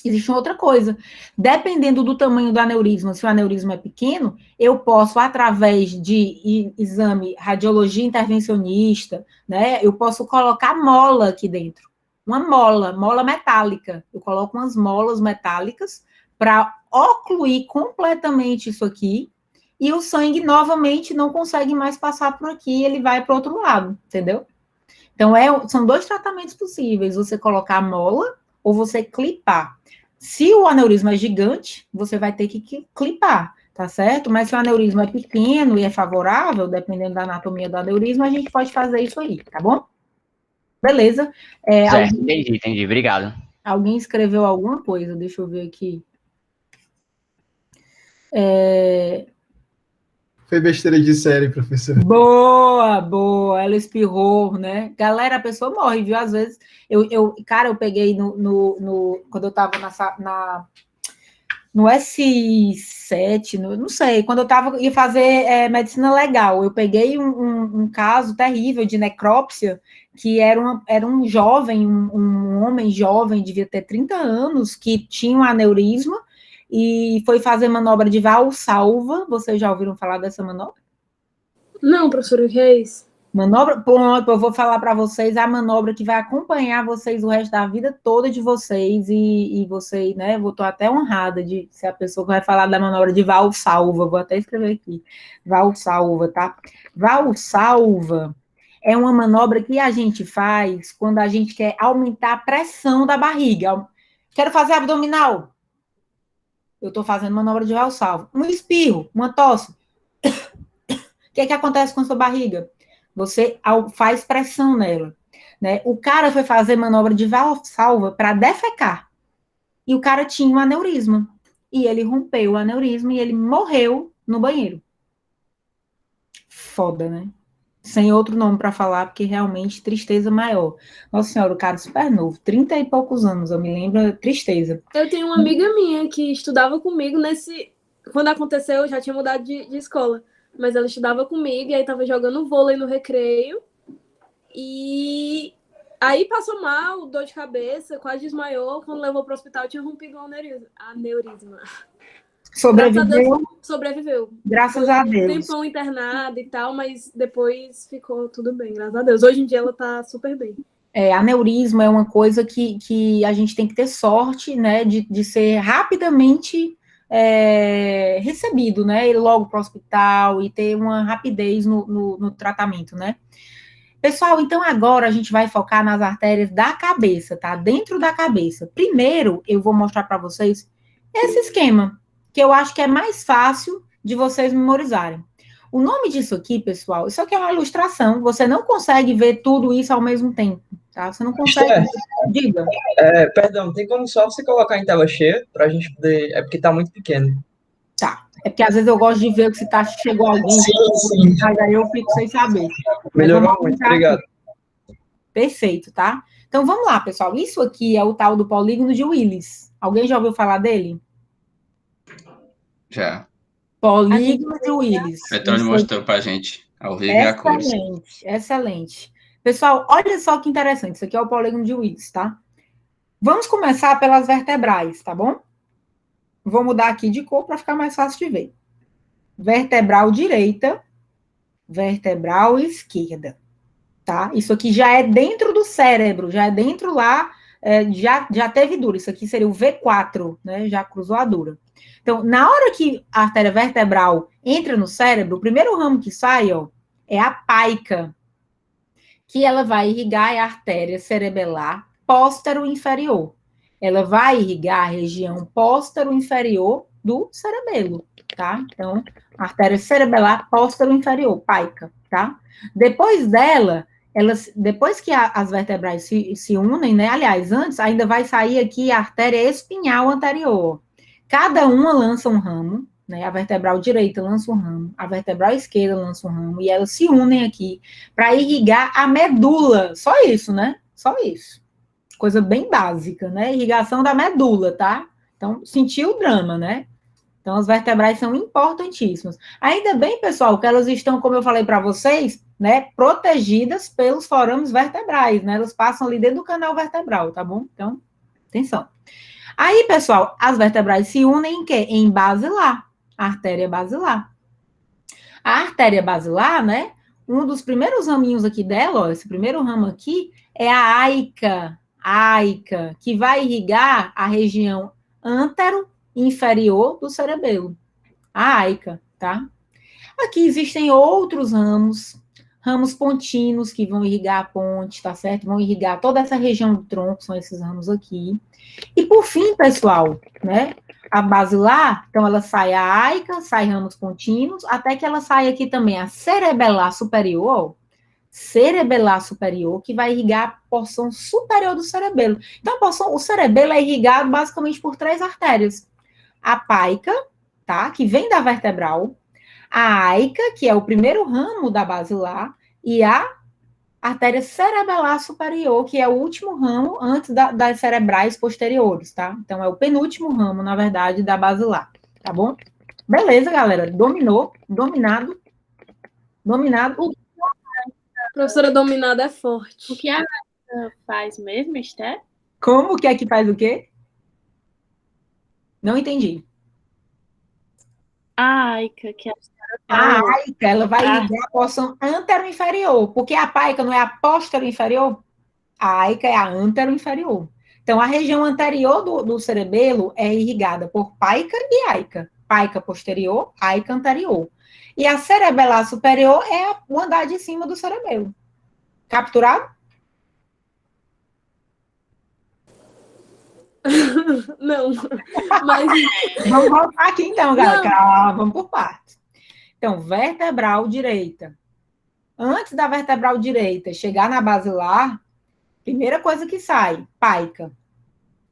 Existe uma outra coisa. Dependendo do tamanho do aneurisma, se o aneurisma é pequeno, eu posso, através de exame radiologia intervencionista, né, eu posso colocar mola aqui dentro. Uma mola metálica. Eu coloco umas molas metálicas para ocluir completamente isso aqui, e o sangue, novamente, não consegue mais passar por aqui, ele vai para o outro lado, entendeu? Então, são 2 tratamentos possíveis, você colocar a mola ou você clipar. Se o aneurisma é gigante, você vai ter que clipar, tá certo? Mas se o aneurisma é pequeno e é favorável, dependendo da anatomia do aneurisma, a gente pode fazer isso aí, tá bom? Beleza. Certo, entendi, obrigado. Alguém escreveu alguma coisa, deixa eu ver aqui. Foi besteira de série, professor. Boa, ela espirrou, né? Galera, a pessoa morre, viu? Às vezes, cara, eu peguei quando eu tava no S7, não sei, quando eu ia fazer medicina legal, eu peguei um caso terrível de necrópsia, que era um jovem, um homem jovem, devia ter 30 anos, que tinha um aneurisma, e foi fazer manobra de valsalva. Vocês já ouviram falar dessa manobra? Não, professor, o que é isso? Manobra, pronto, eu vou falar para vocês a manobra que vai acompanhar vocês o resto da vida toda de vocês, e vocês, né, eu estou até honrada de ser a pessoa que vai falar da manobra de valsalva, vou até escrever aqui, valsalva, tá? Valsalva é uma manobra que a gente faz quando a gente quer aumentar a pressão da barriga. Quero fazer abdominal. Eu estou fazendo manobra de valsalva. Um espirro, uma tosse. O que acontece com a sua barriga? Você faz pressão nela, né? O cara foi fazer manobra de valsalva para defecar. E o cara tinha um aneurisma. E ele rompeu o aneurisma e ele morreu no banheiro. Foda, né? Sem outro nome para falar, porque realmente tristeza maior. Nossa senhora, o cara super novo, 30 e poucos anos, eu me lembro, tristeza. Eu tenho uma amiga minha que estudava comigo quando aconteceu, eu já tinha mudado de escola, mas ela estudava comigo e aí tava jogando vôlei no recreio, e aí passou mal, dor de cabeça, quase desmaiou, quando levou pro hospital tinha rompido o aneurisma. Sobreviveu. Graças a Deus. Tempão internada e tal, mas depois ficou tudo bem, graças a Deus. Hoje em dia ela tá super bem. Aneurisma é uma coisa que a gente tem que ter sorte, né, de ser rapidamente recebido, né, ir logo para o hospital e ter uma rapidez no tratamento, né. Pessoal, então agora a gente vai focar nas artérias da cabeça, tá? Dentro da cabeça. Primeiro, eu vou mostrar para vocês esse esquema, que eu acho que é mais fácil de vocês memorizarem. O nome disso aqui, pessoal, isso aqui é uma ilustração, você não consegue ver tudo isso ao mesmo tempo, tá? Você não consegue... Diga. Perdão, tem como só você colocar em tela cheia, pra gente poder... É porque tá muito pequeno. Tá, é porque às vezes eu gosto de ver se chegou alguém, sim. Mas aí eu fico sem saber. Melhorou muito, obrigado. Perfeito, tá? Então vamos lá, pessoal, isso aqui é o tal do polígono de Willis. Alguém já ouviu falar dele? Já. Polígono de Willis. Petróleo mostrou pra gente ao vivo e a cores. Excelente. Pessoal, olha só que interessante. Isso aqui é o polígono de Willis, tá? Vamos começar pelas vertebrais, tá bom? Vou mudar aqui de cor para ficar mais fácil de ver. Vertebral direita, vertebral esquerda, tá? Isso aqui já é dentro do cérebro, já é dentro lá, já teve dura. Isso aqui seria o V4, né? Já cruzou a dura. Então, na hora que a artéria vertebral entra no cérebro, o primeiro ramo que sai, ó, é a paica, que ela vai irrigar a artéria cerebelar póstero-inferior. Ela vai irrigar a região póstero-inferior do cerebelo, tá? Então, artéria cerebelar póstero-inferior, paica, tá? Depois dela, depois que as vertebrais se unem, né? Aliás, antes ainda vai sair aqui a artéria espinhal anterior. Cada uma lança um ramo, né? A vertebral direita lança um ramo, a vertebral esquerda lança um ramo, e elas se unem aqui para irrigar a medula. Só isso, né? Só isso. Coisa bem básica, né? Irrigação da medula, tá? Então, sentiu o drama, né? Então, as vertebrais são importantíssimas. Ainda bem, pessoal, que elas estão, como eu falei para vocês, né, protegidas pelos forames vertebrais, né? Elas passam ali dentro do canal vertebral, tá bom? Então, atenção. Aí, pessoal, as vertebrais se unem em quê? Em basilar, a artéria basilar. A artéria basilar, né? Um dos primeiros raminhos aqui dela, ó, esse primeiro ramo aqui, é a áica, que vai irrigar a região antero-inferior do cerebelo. A áica, tá? Aqui existem outros ramos pontinos que vão irrigar a ponte, tá certo? Vão irrigar toda essa região do tronco, são esses ramos aqui. E por fim, pessoal, né? A basilar, então ela sai a áica, sai ramos pontinos, até que ela sai aqui também a cerebelar superior, que vai irrigar a porção superior do cerebelo. Então, o cerebelo é irrigado basicamente por 3 artérias. A paica, tá? Que vem da vertebral, a áica, que é o primeiro ramo da basilar, e a artéria cerebelar superior, que é o último ramo antes das cerebrais posteriores, tá? Então, é o penúltimo ramo, na verdade, da basilar, tá bom? Beleza, galera. Dominado. Professora, dominada é forte. O que a áica faz mesmo, Esther? Como que é que faz o quê? Não A áica, que a áica, ela vai irrigar a porção antero-inferior, porque a paica não é a posterior-inferior? A áica é a antero-inferior. Então, a região anterior do cerebelo é irrigada por paica e áica. Paica posterior, áica anterior. E a cerebelar superior é o andar de cima do cerebelo. Capturado? Não, mas... Vamos voltar aqui então, galera. Calma, vamos por partes. Então, vertebral direita. Antes da vertebral direita chegar na basilar, primeira coisa que sai, paica.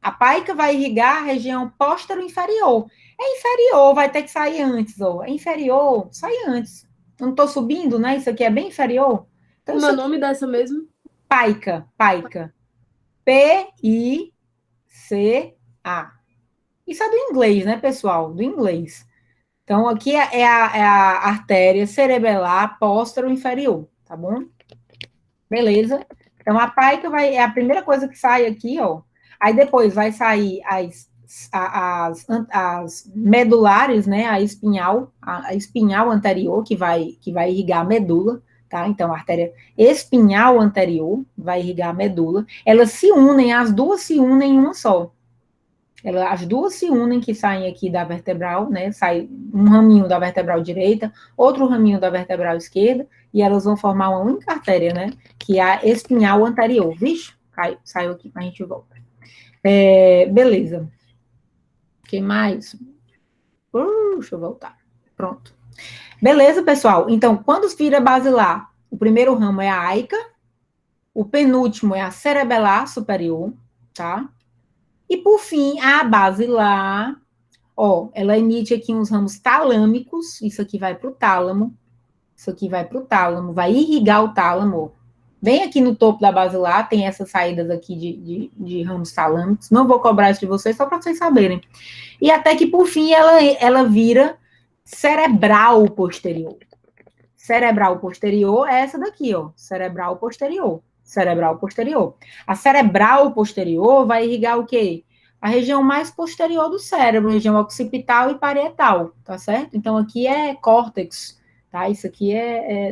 A paica vai irrigar a região póstero-inferior. É inferior, vai ter que sair antes, ó. É inferior, sai antes. Eu não estou subindo, né? Isso aqui é bem inferior. Então, Como é o nome dessa mesmo? Paica. P-I-C-A. Isso é do inglês, né, pessoal? Do inglês. Então, aqui é a artéria cerebelar póstero-inferior, tá bom? Beleza. Então, a paica é a primeira coisa que sai aqui, ó. Aí depois vai sair as medulares, né? A espinhal anterior, que vai irrigar a medula, tá? Então, a artéria espinhal anterior vai irrigar a medula. Elas se unem, as duas se unem em uma só. As duas se unem, que saem aqui da vertebral, né? Sai um raminho da vertebral direita, outro raminho da vertebral esquerda, e elas vão formar uma única artéria, né? Que é a espinhal anterior. Vixe, saiu aqui, a gente volta. Beleza. Quem mais? Deixa eu voltar. Pronto. Beleza, pessoal? Então, quando vira basilar, o primeiro ramo é a áica, o penúltimo é a cerebelar superior, tá? E, por fim, a basilar, ó, ela emite aqui uns ramos talâmicos, isso aqui vai para o tálamo, vai irrigar o tálamo. Bem aqui no topo da basilar, tem essas saídas aqui de ramos talâmicos, não vou cobrar isso de vocês, só para vocês saberem. E até que, por fim, ela vira cerebral posterior. Cerebral posterior é essa daqui, ó, cerebral posterior. A cerebral posterior vai irrigar o quê? A região mais posterior do cérebro, região occipital e parietal, tá certo? Então, aqui é córtex, tá? Isso aqui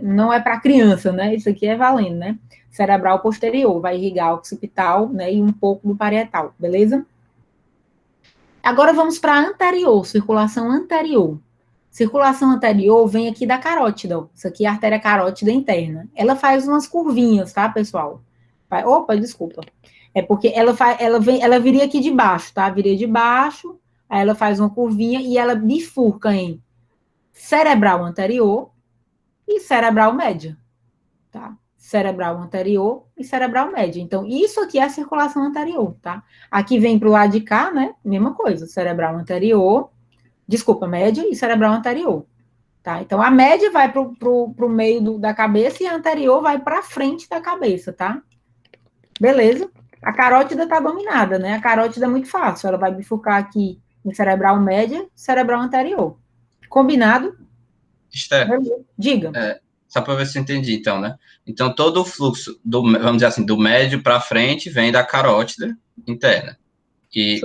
não é para criança, né? Isso aqui é valendo, né? Cerebral posterior, vai irrigar o occipital, né? E um pouco do parietal, beleza? Agora, vamos para anterior, circulação anterior. Circulação anterior vem aqui da carótida, ó. Isso aqui é a artéria carótida interna. Ela faz umas curvinhas, tá, pessoal? Opa, desculpa. É porque ela viria aqui de baixo, tá? Viria de baixo, aí ela faz uma curvinha e ela bifurca em cerebral anterior e cerebral média, tá? Cerebral anterior e cerebral média. Então, isso aqui é a circulação anterior, tá? Aqui vem para o lado de cá, né? Mesma coisa, cerebral anterior, média e cerebral anterior, tá? Então, a média vai para o meio da cabeça e a anterior vai para frente da cabeça, tá? Beleza? A carótida está dominada, né? A carótida é muito fácil, ela vai bifurcar aqui em cerebral média, cerebral anterior. Combinado? Esther, Diga. só para ver se eu entendi, então, né? Então, todo o fluxo, vamos dizer assim, do médio para frente, vem da carótida interna. E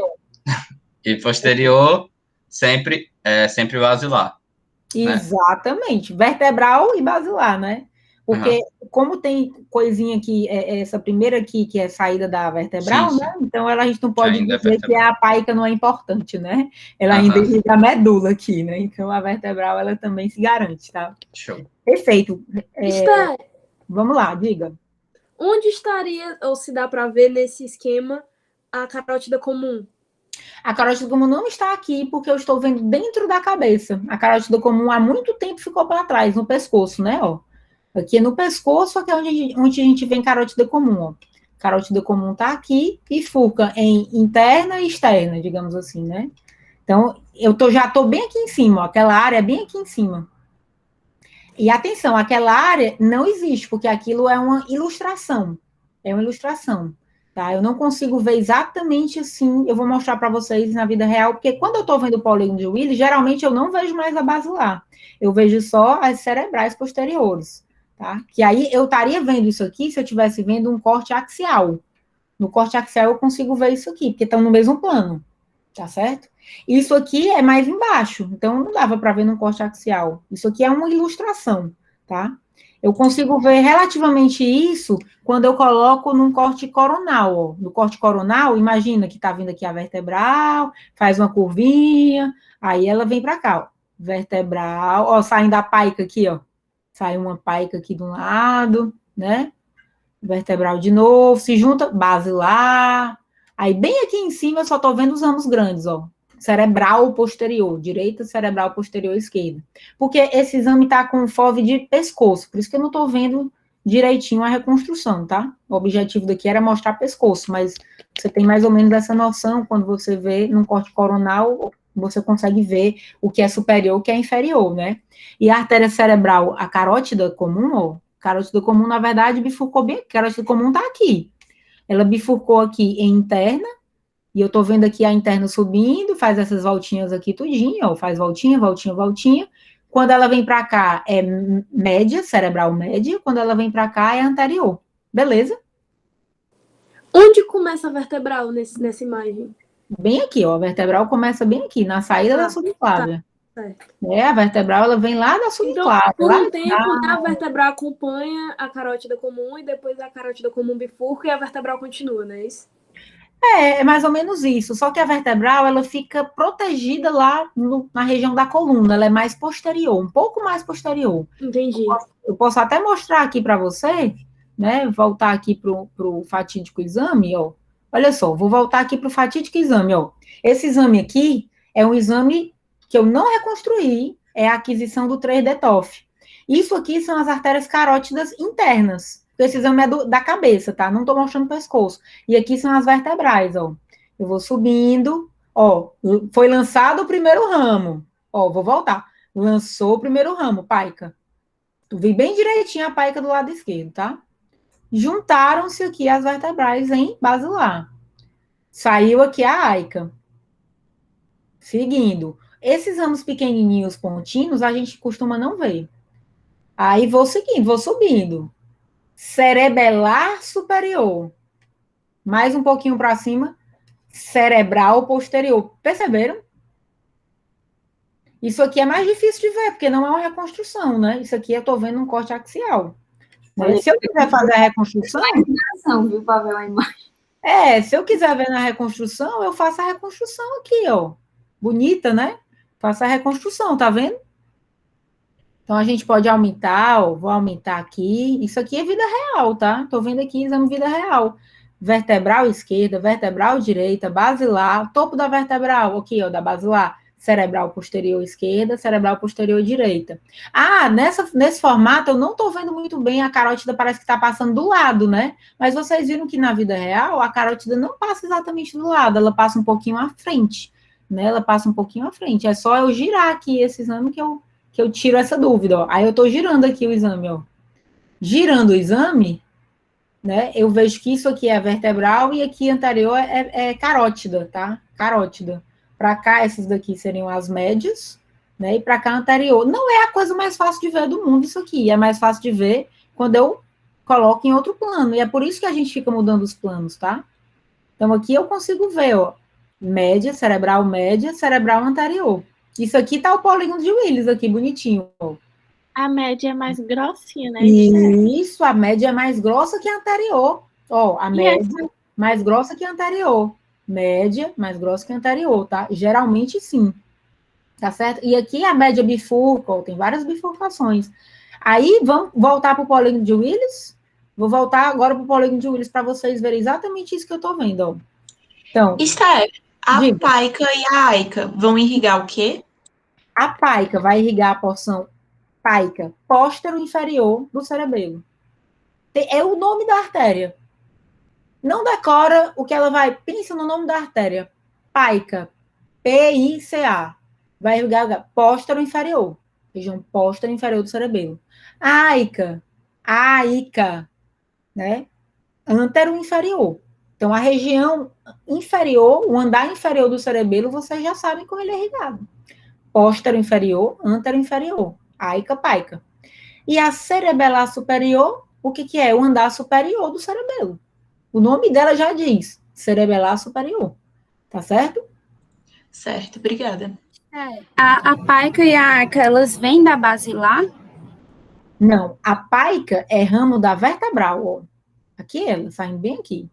posterior, sempre basilar. Né? Exatamente. Vertebral e basilar, né? Porque como tem coisinha aqui, essa primeira aqui, que é saída da vertebral, sim. Né? Então a gente não pode ainda dizer que a paica não é importante, né? Ela Aham. ainda liga a medula aqui, né? Então a vertebral, ela também se garante, tá? Show. Perfeito. Esther, Vamos lá, diga. onde estaria, ou se dá para ver nesse esquema, a carótida comum? A carótida comum não está aqui porque eu estou vendo dentro da cabeça. A carótida comum há muito tempo ficou para trás, no pescoço, né? Ó. Aqui no pescoço, aqui é onde a gente vê carótida comum, ó. Carótida comum está aqui, bifurca em interna e externa, digamos assim, né? Então, já estou bem aqui em cima, ó, aquela área é bem aqui em cima. E atenção, aquela área não existe, porque aquilo é uma ilustração. É uma ilustração, tá? Eu não consigo ver exatamente assim, eu vou mostrar para vocês na vida real, porque quando eu estou vendo o polígono de Willis, geralmente eu não vejo mais a basilar. Eu vejo só as cerebrais posteriores. Tá? Que aí eu estaria vendo isso aqui se eu estivesse vendo um corte axial. No corte axial eu consigo ver isso aqui, porque estão no mesmo plano, tá certo? Isso aqui é mais embaixo, então não dava para ver no corte axial. Isso aqui é uma ilustração, tá? Eu consigo ver relativamente isso quando eu coloco num corte coronal, ó. No corte coronal, imagina que está vindo aqui a vertebral, faz uma curvinha, aí ela vem para cá, ó. Vertebral, ó, saindo da paica aqui, ó. Sai uma paica aqui de um lado, né? Vertebral de novo, se junta, basilar. Aí, bem aqui em cima, eu só tô vendo os ramos grandes, ó. Cerebral posterior, direita, cerebral posterior, esquerda. Porque esse exame tá com FOV de pescoço, por isso que eu não tô vendo direitinho a reconstrução, tá? O objetivo daqui era mostrar pescoço, mas você tem mais ou menos essa noção quando você vê num corte coronal, você consegue ver o que é superior, o que é inferior, né? E a artéria cerebral, a carótida comum, ó, carótida comum, na verdade, bifurcou bem, carótida comum tá aqui. Ela bifurcou aqui em interna, e eu tô vendo aqui a interna subindo, faz essas voltinhas aqui tudinho, ó, faz voltinha, voltinha, voltinha. Quando ela vem para cá é média, cerebral média, quando ela vem para cá é anterior. Beleza? Onde começa a vertebral nessa imagem? Bem aqui, ó, a vertebral começa bem aqui, na saída da subclávia. Certo. A vertebral, ela vem lá da subclávia. Então, por um tempo, a vertebral acompanha a carótida comum e depois a carótida comum bifurca e a vertebral continua, não é isso? É mais ou menos isso. Só que a vertebral, ela fica protegida lá na região da coluna. Ela é mais posterior, um pouco mais posterior. Entendi. Eu posso até mostrar aqui para você, né? Voltar aqui para o fatídico exame, ó. Olha só, vou voltar aqui para o fatídico exame, ó. Esse exame aqui é um exame que eu não reconstruí, é a aquisição do 3D-TOF. Isso aqui são as artérias carótidas internas. Esse exame é da cabeça, tá? Não tô mostrando o pescoço. E aqui são as vertebrais, ó. Eu vou subindo, ó. Foi lançado o primeiro ramo. Ó, vou voltar. Lançou o primeiro ramo, paica. Tu vi bem direitinho a paica do lado esquerdo, tá? Juntaram-se aqui as vertebrais em basilar. Saiu aqui a aica. Seguindo. Esses ramos pequenininhos, pontinhos, a gente costuma não ver. Aí vou seguindo, vou subindo. Cerebelar superior. Mais um pouquinho para cima. Cerebral posterior. Perceberam? Isso aqui é mais difícil de ver, porque não é uma reconstrução, né? Isso aqui eu estou vendo um corte axial. Mas se eu quiser fazer a reconstrução... Viu, para ver a imagem. Se eu quiser ver na reconstrução, eu faço a reconstrução aqui, ó. Bonita, né? Faço a reconstrução, tá vendo? Então, a gente pode aumentar, ó, vou aumentar aqui. Isso aqui é vida real, tá? Tô vendo aqui exame vida real. Vertebral esquerda, vertebral direita, basilar, topo da vertebral, aqui, ó, da basilar. Cerebral posterior esquerda, cerebral posterior direita. Nesse formato, eu não tô vendo muito bem, a carótida parece que tá passando do lado, né? Mas vocês viram que na vida real, a carótida não passa exatamente do lado, ela passa um pouquinho à frente, né? Ela passa um pouquinho à frente. É só eu girar aqui esse exame que eu tiro essa dúvida, ó. Aí eu tô girando aqui o exame, ó. Girando o exame, né? Eu vejo que isso aqui é vertebral e aqui anterior é carótida, tá? Carótida. Para cá, esses daqui seriam as médias, né? E para cá anterior. Não é a coisa mais fácil de ver do mundo isso aqui. É mais fácil de ver quando eu coloco em outro plano. E é por isso que a gente fica mudando os planos, tá? Então aqui eu consigo ver, ó, média cerebral anterior. Isso aqui tá o polígono de Willis aqui, bonitinho, ó. A média é mais grossinha, né? Isso, a média é mais grossa que a anterior. Ó, a E média mais grossa que a anterior. Média mais grossa que a anterior, tá? Geralmente sim. Tá certo? E aqui a média bifurca, ó, tem várias bifurcações. Aí, vamos voltar para o polígono de Willis? Vou voltar agora para o polígono de Willis para vocês verem exatamente isso que eu estou vendo, ó. Então, Esther, a diga. paica e a aica vão irrigar o quê? A paica vai irrigar a porção paica póstero-inferior do cerebelo. É o nome da artéria. Não decora o que ela vai. Pensa no nome da artéria. Paica. P-I-C-A. Vai irrigar póstero-inferior. Região póstero-inferior do cerebelo. Aica. Aica. Né? Antero-inferior. Então, a região inferior, o andar inferior do cerebelo, vocês já sabem como ele é irrigado. Póstero-inferior, antero-inferior. Aica, paica. E a cerebelar superior, o que é? O andar superior do cerebelo. O nome dela já diz, cerebelar superior. Tá certo? Certo, obrigada. A paica e a arca, elas vêm da basilar? Não, a paica é ramo da vertebral, ó. Aqui ela, sai bem aqui.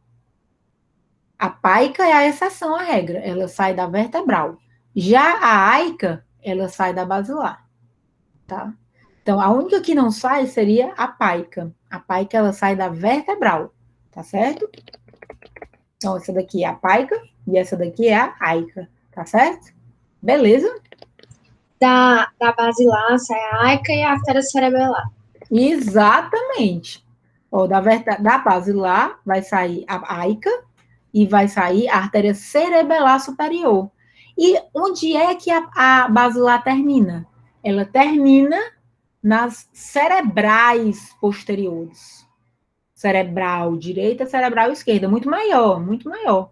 A paica é a exceção à regra, ela sai da vertebral. Já a aica, ela sai da basilar, tá? Então, a única que não sai seria a paica. A paica, ela sai da vertebral, tá certo? Então, essa daqui é a paica e essa daqui é a aica, tá certo? Beleza? Da basilar sai a aica e a artéria cerebelar. Exatamente. Ó, da basilar vai sair a aica e vai sair a artéria cerebelar superior. E onde é que a basilar termina? Ela termina nas cerebrais posteriores. Cerebral direita, cerebral esquerda. Muito maior, muito maior.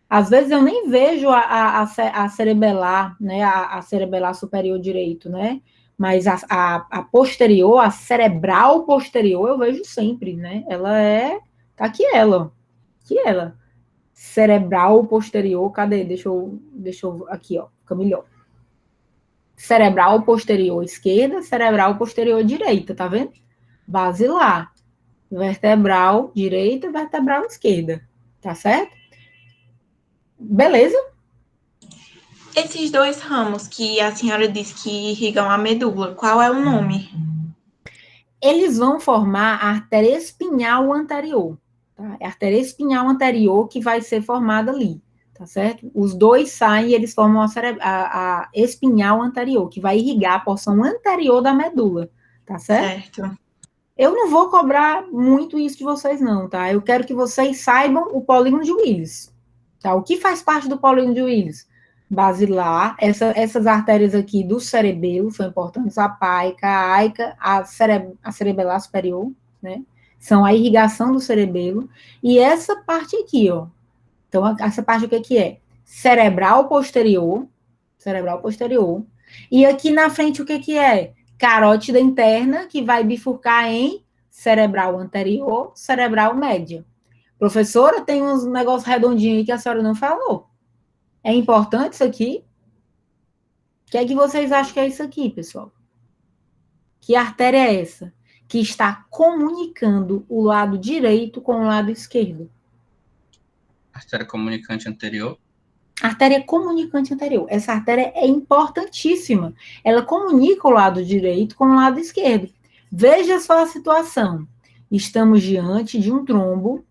Às vezes eu nem vejo a cerebelar, né? A cerebelar superior direito, né? Mas a posterior, a cerebral posterior, eu vejo sempre, né? Ela é... Tá aqui ela, ó. Aqui ela. Cerebral posterior, cadê? Deixa eu aqui, ó, fica melhor. Cerebral posterior esquerda, cerebral posterior direita, tá vendo? Basilar. Vertebral direita, vertebral esquerda. Tá certo? Beleza? Esses dois ramos que a senhora disse que irrigam a medula, qual é o nome? Eles vão formar a artéria espinhal anterior. Tá? É a artéria espinhal anterior que vai ser formada ali, tá certo? Os dois saem e eles formam a espinhal anterior, que vai irrigar a porção anterior da medula, tá certo? Certo. Eu não vou cobrar muito isso de vocês, não, tá? Eu quero que vocês saibam o polígono de Willis, tá? O que faz parte do polígono de Willis? Basilar, essas artérias aqui do cerebelo são importantes, a paica, a aica, a cerebelar superior, né? São a irrigação do cerebelo, e essa parte aqui, ó. Então, essa parte o que é? Cerebral posterior, e aqui na frente o que é? Carótida interna, que vai bifurcar em cerebral anterior, cerebral média. Professora, tem uns negócios redondinhos aí que a senhora não falou. É importante isso aqui? O que é que vocês acham que é isso aqui, pessoal? Que artéria é essa? Que está comunicando o lado direito com o lado esquerdo. Artéria comunicante anterior. Artéria comunicante anterior. Essa artéria é importantíssima. Ela comunica o lado direito com o lado esquerdo. Veja só a situação. Estamos diante de um trombo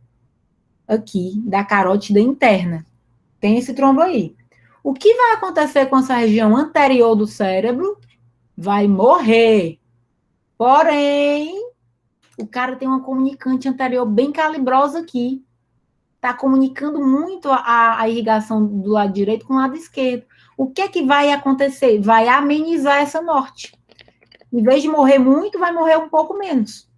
aqui da carótida interna. Tem esse trombo aí. O que vai acontecer com essa região anterior do cérebro? Vai morrer. Porém, o cara tem uma comunicante anterior bem calibrosa aqui. Está comunicando muito a irrigação do lado direito com o lado esquerdo. O que é que vai acontecer? Vai amenizar essa morte. Em vez de morrer muito, vai morrer um pouco menos.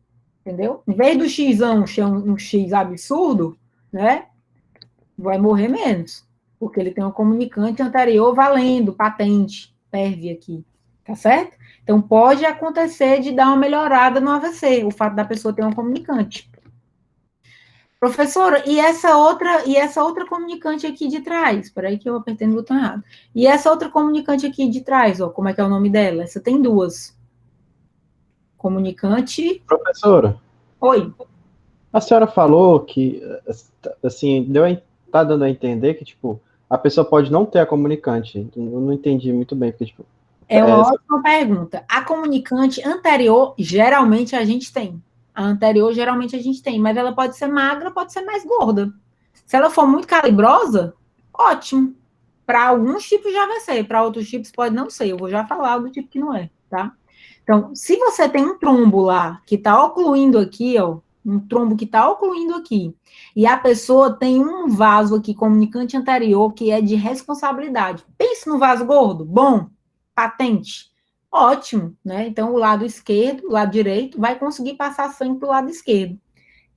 Entendeu? Em vez do xão, um X absurdo, né? Vai morrer menos. Porque ele tem um comunicante anterior valendo, patente, PERV aqui. tá certo? Então, pode acontecer de dar uma melhorada no AVC, o fato da pessoa ter uma comunicante. Professora, e essa outra comunicante aqui de trás? Espera aí que eu apertei no botão errado. E essa outra comunicante aqui de trás, ó, como é que é o nome dela? Essa tem duas. Comunicante... Professora, Oi. a senhora falou que, assim, tá dando a entender que, tipo, a pessoa pode não ter a comunicante. Eu não entendi muito bem, porque, tipo... É uma ótima pergunta. A comunicante anterior, geralmente a gente tem. A anterior, geralmente a gente tem, mas ela pode ser magra, pode ser mais gorda. Se ela for muito calibrosa, ótimo. Para alguns tipos já vai ser, para outros tipos pode não ser. Eu vou já falar do tipo que não é, tá? Então, se você tem um trombo lá, que está ocluindo aqui, ó, um trombo que está ocluindo aqui, e a pessoa tem um vaso aqui, comunicante anterior, que é de responsabilidade. Pense no vaso gordo, bom, patente, ótimo, né? Então, o lado esquerdo, o lado direito, vai conseguir passar sangue para o lado esquerdo.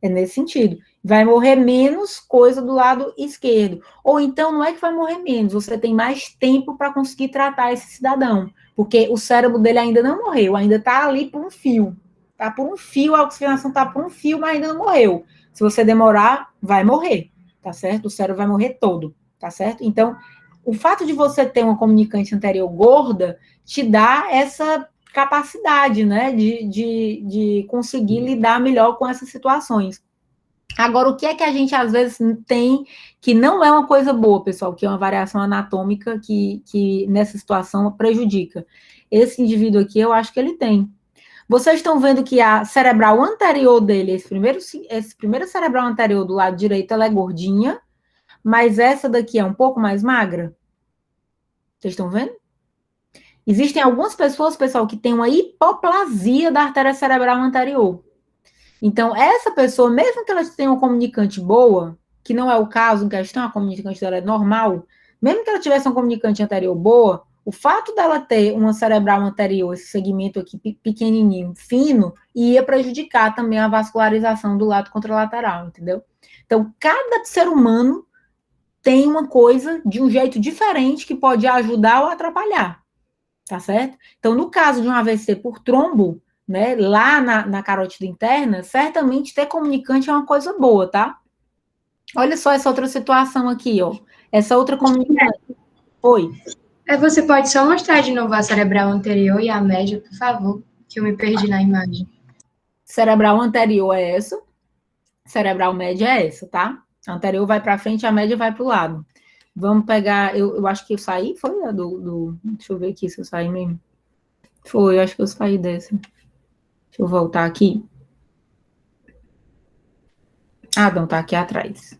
É nesse sentido. Vai morrer menos coisa do lado esquerdo. Ou então, não é que vai morrer menos, você tem mais tempo para conseguir tratar esse cidadão, porque o cérebro dele ainda não morreu, ainda está ali por um fio. Está por um fio, a oxigenação está por um fio, mas ainda não morreu. Se você demorar, vai morrer, tá certo? O cérebro vai morrer todo, tá certo? Então, o fato de você ter uma comunicante anterior gorda te dá essa capacidade, né, de conseguir lidar melhor com essas situações. Agora, o que é que a gente, às vezes, tem que não é uma coisa boa, pessoal, que é uma variação anatômica que nessa situação prejudica? Esse indivíduo aqui, eu acho que ele tem. Vocês estão vendo que a cerebral anterior dele, esse primeiro cerebral anterior do lado direito, ela é gordinha, mas essa daqui é um pouco mais magra? Vocês estão vendo? Existem algumas pessoas, pessoal, que têm uma hipoplasia da artéria cerebral anterior. Então, essa pessoa, mesmo que ela tenha uma comunicante boa, que não é o caso em questão, a comunicante dela é normal, mesmo que ela tivesse uma comunicante anterior boa, o fato dela ter uma cerebral anterior, esse segmento aqui pequenininho, fino, ia prejudicar também a vascularização do lado contralateral, entendeu? Então, cada ser humano tem uma coisa de um jeito diferente que pode ajudar ou atrapalhar, tá certo? Então, no caso de um AVC por trombo, né, lá na carótida interna, certamente ter comunicante é uma coisa boa, tá? Olha só essa outra situação aqui, ó. Essa outra comunicante. Oi. Você pode só mostrar de novo a cerebral anterior e a média, por favor, que eu me perdi na imagem. Cerebral anterior é essa. Cerebral média é essa, tá? A anterior vai para frente, a média vai para o lado. Vamos pegar... Eu acho que eu saí, foi a deixa eu ver aqui se eu saí mesmo. Foi, eu acho que eu saí dessa. Deixa eu voltar aqui. Ah, não, tá aqui atrás.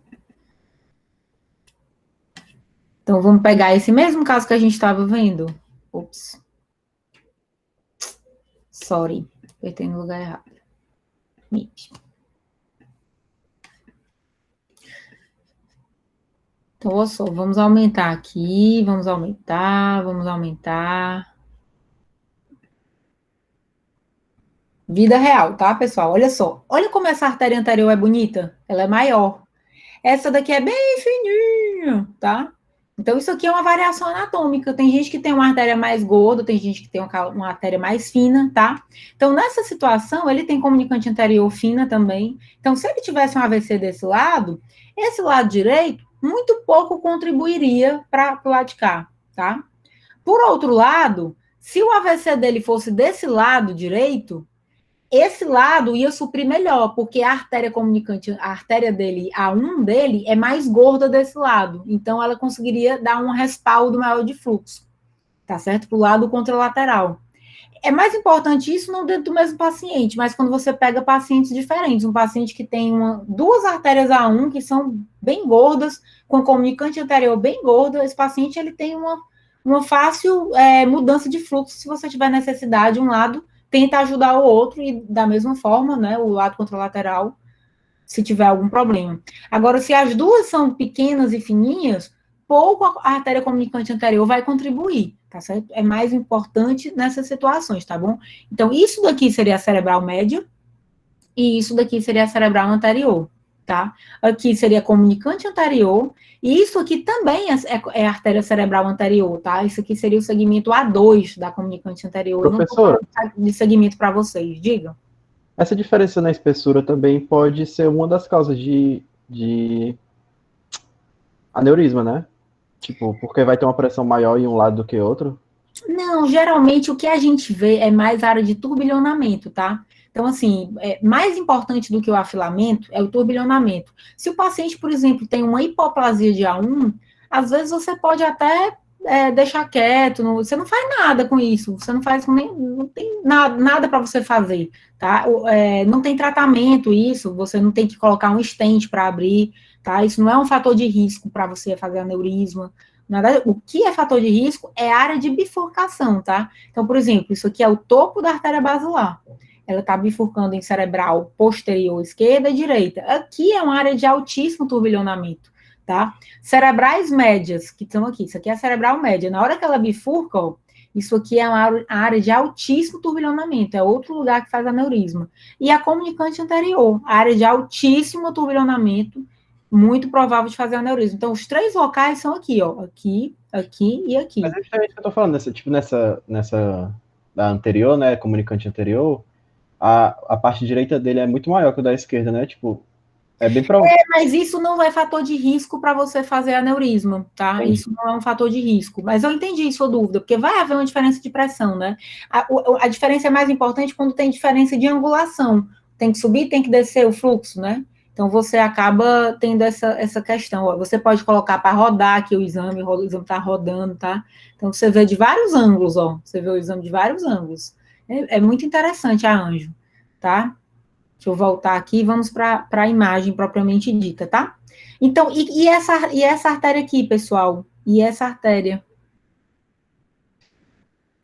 Então, vamos pegar esse mesmo caso que a gente estava vendo. Ops. Sorry. Apertei no lugar errado. Então, olha só, vamos aumentar aqui. Vamos aumentar. Vida real, tá, pessoal? Olha só. Olha como essa artéria anterior é bonita. Ela é maior. Essa daqui é bem fininha, tá? Então, isso aqui é uma variação anatômica. Tem gente que tem uma artéria mais gorda, tem gente que tem uma artéria mais fina, tá? Então, nessa situação, ele tem comunicante anterior fina também. Então, se ele tivesse um AVC desse lado, esse lado direito, muito pouco contribuiria para o lado de cá, tá? Por outro lado, se o AVC dele fosse desse lado direito, esse lado ia suprir melhor, porque a artéria comunicante, a artéria dele, a 1 dele, é mais gorda desse lado. Então, ela conseguiria dar um respaldo maior de fluxo, tá certo? Para o lado contralateral. É mais importante isso não dentro do mesmo paciente, mas quando você pega pacientes diferentes, um paciente que tem duas artérias A1 que são bem gordas, com comunicante anterior bem gorda, esse paciente ele tem uma fácil mudança de fluxo, se você tiver necessidade, um lado tenta ajudar o outro e da mesma forma, né, o lado contralateral, se tiver algum problema. Agora, se as duas são pequenas e fininhas, pouco a artéria comunicante anterior vai contribuir, tá certo? É mais importante nessas situações, tá bom? Então, isso daqui seria a cerebral média e isso daqui seria a cerebral anterior, tá? Aqui seria comunicante anterior, e isso aqui também é artéria cerebral anterior, tá? Isso aqui seria o segmento A2 da comunicante anterior. Professora, eu não vou falar de segmento para vocês, digam. essa diferença na espessura também pode ser uma das causas de aneurisma, né? Tipo, porque vai ter uma pressão maior em um lado do que outro. Não, geralmente o que a gente vê é mais a área de turbilhonamento, tá? Então, assim, mais importante do que o afilamento é o turbilhonamento. Se o paciente, por exemplo, tem uma hipoplasia de A1, às vezes você pode até deixar quieto, você não faz nada com isso, você não faz não tem nada para você fazer, tá? Não tem tratamento isso, você não tem que colocar um stent para abrir, tá? Isso não é um fator de risco para você fazer aneurisma. O que é fator de risco é a área de bifurcação, tá? Então, por exemplo, isso aqui é o topo da artéria basilar. Ela está bifurcando em cerebral posterior, esquerda e direita. Aqui é uma área de altíssimo turbilhonamento, tá? Cerebrais médias, que estão aqui, isso aqui é a cerebral média. Na hora que ela bifurca, ó, isso aqui é uma área de altíssimo turbilhonamento, é outro lugar que faz aneurisma. E a comunicante anterior, a área de altíssimo turbilhonamento, muito provável de fazer aneurisma. Então, os 3 locais são aqui, ó. Aqui, aqui e aqui. Mas é justamente o que eu tô falando, nessa da anterior, né, comunicante anterior, a parte direita dele é muito maior que a da esquerda, né? Tipo, é bem provável. Mas isso não é fator de risco para você fazer aneurisma, tá? Entendi. Isso não é um fator de risco. Mas eu entendi sua dúvida, porque vai haver uma diferença de pressão, né? A diferença é mais importante quando tem diferença de angulação. Tem que subir, tem que descer o fluxo, né? Então, você acaba tendo essa questão. Ó, você pode colocar para rodar aqui o exame está rodando, tá? Então, você vê de vários ângulos, ó. Você vê o exame de vários ângulos. É muito interessante a anjo, tá? Deixa eu voltar aqui, vamos para a imagem propriamente dita, tá? Então, e essa artéria aqui, pessoal? E essa artéria?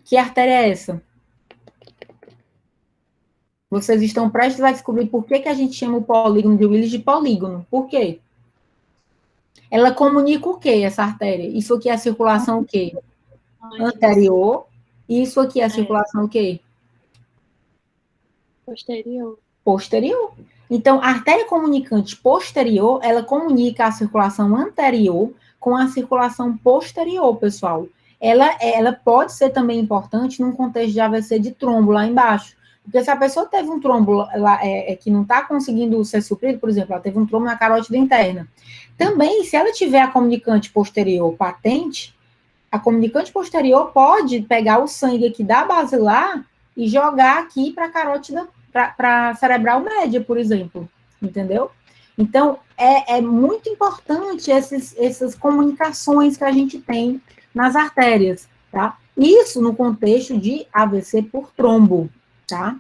Que artéria é essa? Vocês estão prestes a descobrir por que a gente chama o polígono de Willis de polígono. Por quê? Ela comunica o quê, essa artéria? Isso aqui é a circulação o quê? Anterior. E isso aqui é a circulação o quê? Posterior. Posterior. Então, a artéria comunicante posterior, ela comunica a circulação anterior com a circulação posterior, pessoal. Ela pode ser também importante num contexto de AVC de trombo lá embaixo. Porque se a pessoa teve um trombo lá, que não está conseguindo ser suprido, por exemplo, ela teve um trombo na carótida interna. Também, se ela tiver a comunicante posterior patente, a comunicante posterior pode pegar o sangue aqui da basilar e jogar aqui para a carótida, para a cerebral média, por exemplo. Entendeu? Então, é muito importante essas comunicações que a gente tem nas artérias, tá? Isso no contexto de AVC por trombo. Tá?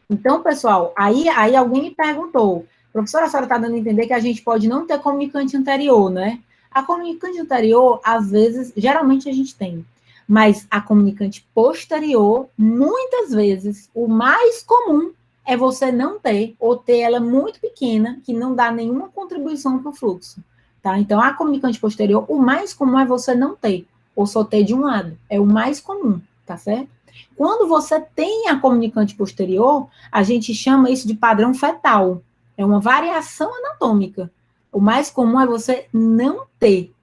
Então, pessoal, aí alguém me perguntou, professora, a senhora está dando a entender que a gente pode não ter comunicante anterior, né? A comunicante anterior, às vezes, geralmente a gente tem, mas a comunicante posterior, muitas vezes, o mais comum é você não ter, ou ter ela muito pequena, que não dá nenhuma contribuição para o fluxo, tá? Então, a comunicante posterior, o mais comum é você não ter, ou só ter de um lado, é o mais comum, tá certo? Quando você tem a comunicante posterior, a gente chama isso de padrão fetal. É uma variação anatômica. O mais comum é você não ter,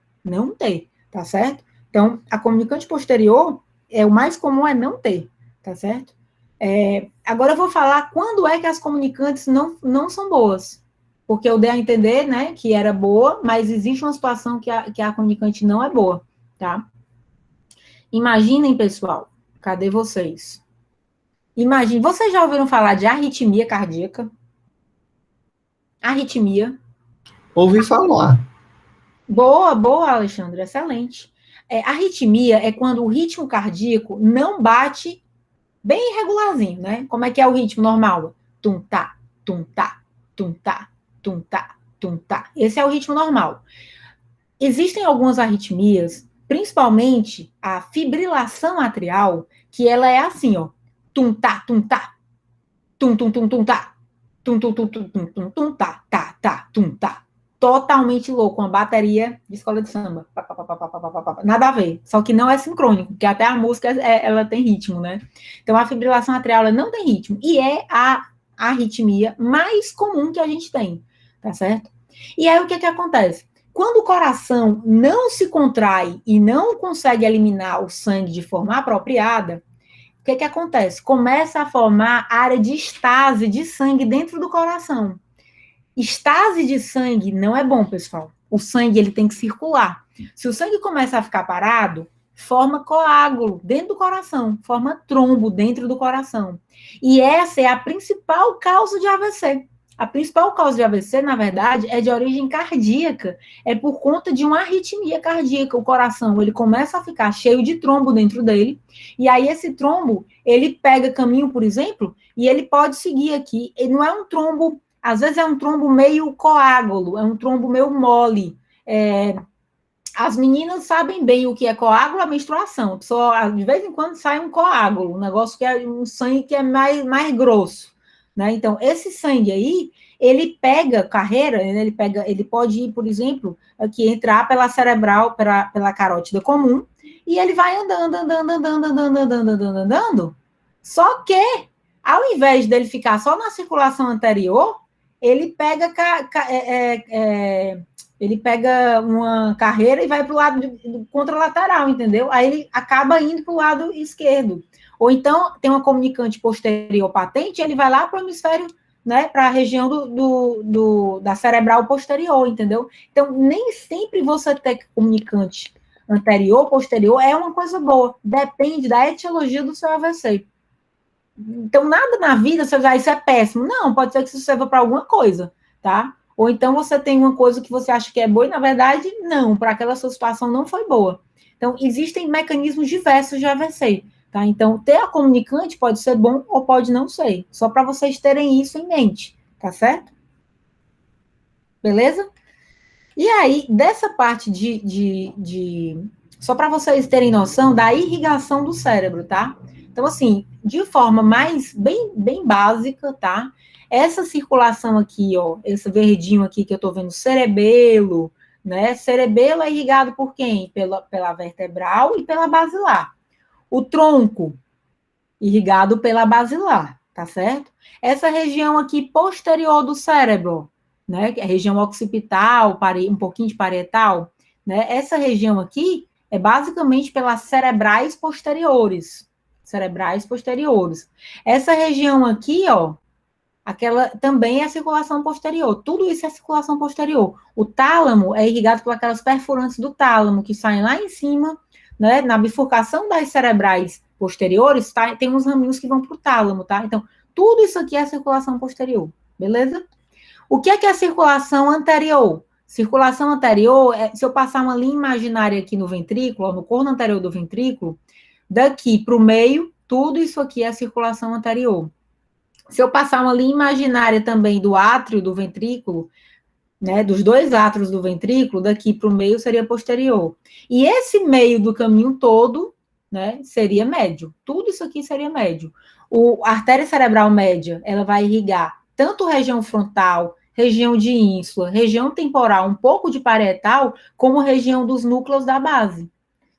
tá certo? Então, a comunicante posterior, o mais comum é não ter, tá certo? Agora eu vou falar quando é que as comunicantes não são boas. Porque eu dei a entender, né, que era boa, mas existe uma situação que a comunicante não é boa, tá? Imaginem, pessoal, cadê vocês? Imagine, vocês já ouviram falar de arritmia cardíaca? Arritmia. Ouvi falar. Boa, Alexandre, excelente. Arritmia é quando o ritmo cardíaco não bate bem irregularzinho, né? Como é que é o ritmo normal? Tum-tá, tum-tá, tum-tá, tum-tá, tum-tá. Esse é o ritmo normal. Existem algumas arritmias, principalmente a fibrilação atrial, que ela é assim, ó. Tum-tá, tum-tá, tum-tum-tum-tum-tá, tum-tum-tum-tum-tum-tá, tá, tum-tá. Totalmente louco, uma bateria de escola de samba. Nada a ver, só que não é sincrônico, porque até a música ela tem ritmo, né? Então, a fibrilação atrial ela não tem ritmo, e é a arritmia mais comum que a gente tem, tá certo? E aí, o que acontece? Quando o coração não se contrai e não consegue eliminar o sangue de forma apropriada, o que acontece? Começa a formar área de estase de sangue dentro do coração. Estase de sangue não é bom, pessoal. O sangue ele tem que circular. Se o sangue começa a ficar parado, forma coágulo dentro do coração, forma trombo dentro do coração. E essa é a principal causa de AVC. A principal causa de AVC, na verdade, é de origem cardíaca. É por conta de uma arritmia cardíaca. O coração, ele começa a ficar cheio de trombo dentro dele. E aí, esse trombo, ele pega caminho, por exemplo, e ele pode seguir aqui. Ele não é um trombo, às vezes é um trombo meio coágulo, é um trombo meio mole. As meninas sabem bem o que é coágulo, a menstruação. A pessoa, de vez em quando sai um coágulo, um negócio que é um sangue que é mais grosso. Né? Então, esse sangue aí, ele pega carreira, ele pode ir, por exemplo, aqui entrar pela cerebral, pela carótida comum, e ele vai andando. Só que, ao invés dele ficar só na circulação anterior, ele pega uma carreira e vai para o lado contralateral, entendeu? Aí ele acaba indo para o lado esquerdo. Ou então, tem uma comunicante posterior patente, ele vai lá para o hemisfério, né, para a região da cerebral posterior, entendeu? Então, nem sempre você ter comunicante anterior, posterior, é uma coisa boa. Depende da etiologia do seu AVC. Então, nada na vida, você vai, isso é péssimo. Não, pode ser que isso serva para alguma coisa, tá? Ou então você tem uma coisa que você acha que é boa e, na verdade, não, para aquela sua situação não foi boa. Então, existem mecanismos diversos de AVC. Tá? Então, ter a comunicante pode ser bom ou pode não ser. Só para vocês terem isso em mente, tá certo? Beleza? E aí, dessa parte só para vocês terem noção da irrigação do cérebro, tá? Então, assim, de forma bem básica, tá? Essa circulação aqui, ó, esse verdinho aqui que eu tô vendo, cerebelo, né? Cerebelo é irrigado por quem? Pela vertebral e pela basilar. O tronco, irrigado pela basilar, tá certo? Essa região aqui posterior do cérebro, né, que é a região occipital, um pouquinho de parietal, né, essa região aqui é basicamente pelas cerebrais posteriores. Essa região aqui, ó, aquela também é a circulação posterior. Tudo isso é circulação posterior. O tálamo é irrigado por aquelas perfurantes do tálamo que saem lá em cima, né, na bifurcação das cerebrais posteriores, tá, tem uns raminhos que vão para o tálamo, tá? Então, tudo isso aqui é circulação posterior, beleza? O que é a circulação anterior? Circulação anterior, se eu passar uma linha imaginária aqui no ventrículo, no corno anterior do ventrículo, daqui para o meio, tudo isso aqui é circulação anterior. Se eu passar uma linha imaginária também do átrio do ventrículo, né, dos dois átrios do ventrículo, daqui para o meio seria posterior. E esse meio do caminho todo, né, seria médio. Tudo isso aqui seria médio. A artéria cerebral média, ela vai irrigar tanto região frontal, região de ínsula, região temporal, um pouco de parietal, como região dos núcleos da base.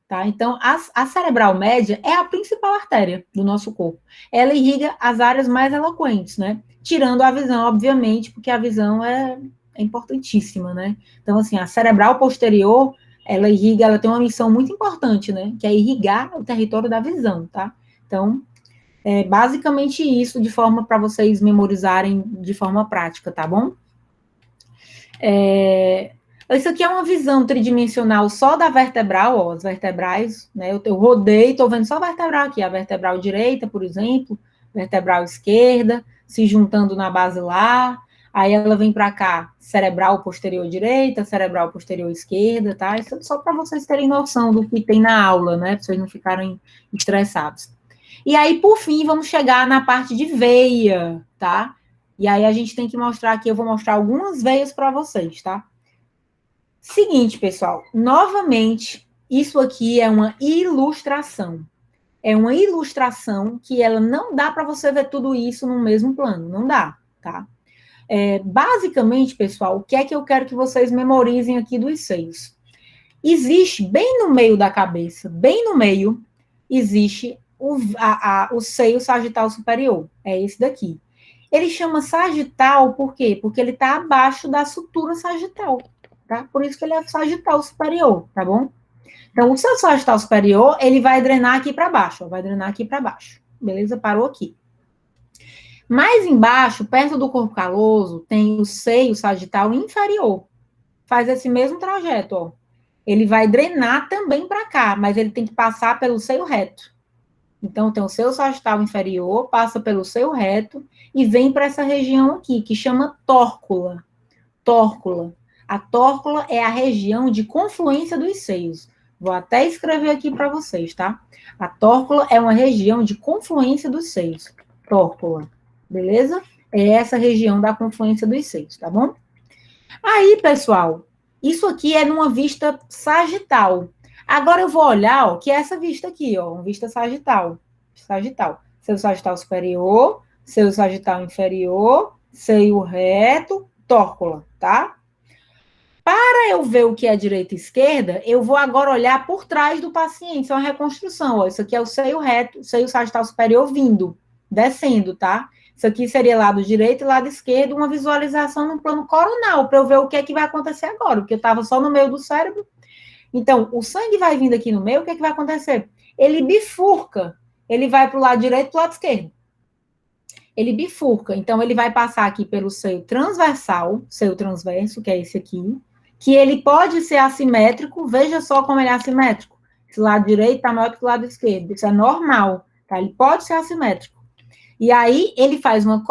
Tá? Então, a cerebral média é a principal artéria do nosso corpo. Ela irriga as áreas mais eloquentes, né? Tirando a visão, obviamente, porque a visão é importantíssima, né? Então, assim, a cerebral posterior, ela tem uma missão muito importante, né? Que é irrigar o território da visão, tá? Então, é basicamente isso, de forma para vocês memorizarem de forma prática, tá bom? Isso aqui é uma visão tridimensional só da vertebral, ó, as vertebrais, né? Eu rodei, estou vendo só a vertebral aqui, a vertebral direita, por exemplo, vertebral esquerda, se juntando na basilar. Aí ela vem para cá, cerebral posterior direita, cerebral posterior esquerda, tá? Isso é só para vocês terem noção do que tem na aula, né? Para vocês não ficarem estressados. E aí, por fim, vamos chegar na parte de veia, tá? E aí a gente tem que mostrar aqui, eu vou mostrar algumas veias para vocês, tá? Seguinte, pessoal, novamente, isso aqui é uma ilustração. É uma ilustração que ela não dá para você ver tudo isso no mesmo plano, não dá, tá? Basicamente, pessoal, o que é que eu quero que vocês memorizem aqui dos seios? Existe, bem no meio da cabeça, bem no meio, existe o seio sagital superior. É esse daqui. Ele chama sagital por quê? Porque ele está abaixo da sutura sagital, tá? Por isso que ele é sagital superior, tá bom? Então, o seu sagital superior, ele vai drenar aqui para baixo, ó, vai drenar aqui para baixo. Beleza? Parou aqui. Mais embaixo, perto do corpo caloso, tem o seio sagital inferior. Faz esse mesmo trajeto, ó. Ele vai drenar também para cá, mas ele tem que passar pelo seio reto. Então, tem o seio sagital inferior, passa pelo seio reto e vem para essa região aqui, que chama tórcula. Tórcula. A tórcula é a região de confluência dos seios. Vou até escrever aqui para vocês, tá? A tórcula é uma região de confluência dos seios. Tórcula. Beleza? É essa região da confluência dos seios, tá bom? Aí, pessoal, isso aqui é numa vista sagital. Agora eu vou olhar, ó, que é essa vista aqui, ó, uma vista sagital. Sagital. Seio sagital superior, seio sagital inferior, seio reto, tórcula, tá? Para eu ver o que é direita e esquerda, eu vou agora olhar por trás do paciente. Isso é uma reconstrução, ó. Isso aqui é o seio reto, seio sagital superior vindo, descendo, tá? Isso aqui seria lado direito e lado esquerdo, uma visualização no plano coronal, para eu ver o que é que vai acontecer agora, porque eu estava só no meio do cérebro. Então, o sangue vai vindo aqui no meio, o que é que vai acontecer? Ele bifurca, ele vai para o lado direito e para o lado esquerdo. Ele bifurca, então ele vai passar aqui pelo seio transversal, seio transverso, que é esse aqui, que ele pode ser assimétrico, veja só como ele é assimétrico. Esse lado direito está maior que o lado esquerdo, isso é normal, tá? Ele pode ser assimétrico. E aí, ele faz uma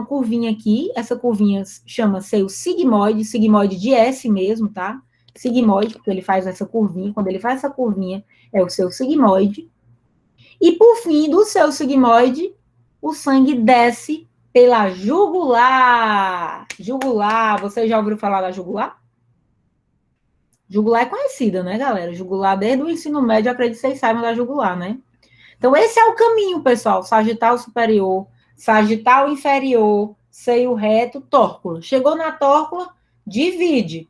curvinha aqui, essa curvinha chama seio sigmoide, sigmoide de S mesmo, tá? Sigmoide, porque ele faz essa curvinha, quando ele faz essa curvinha, é o seu sigmoide. E, por fim, do seu sigmoide, o sangue desce pela jugular. Jugular, você já ouviu falar da jugular? Jugular é conhecida, né, galera? Jugular, desde o ensino médio, eu acredito que vocês saibam da jugular, né? Então, esse é o caminho, pessoal. Sagital superior, sagital inferior, seio reto, tórcula. Chegou na tórcula, divide.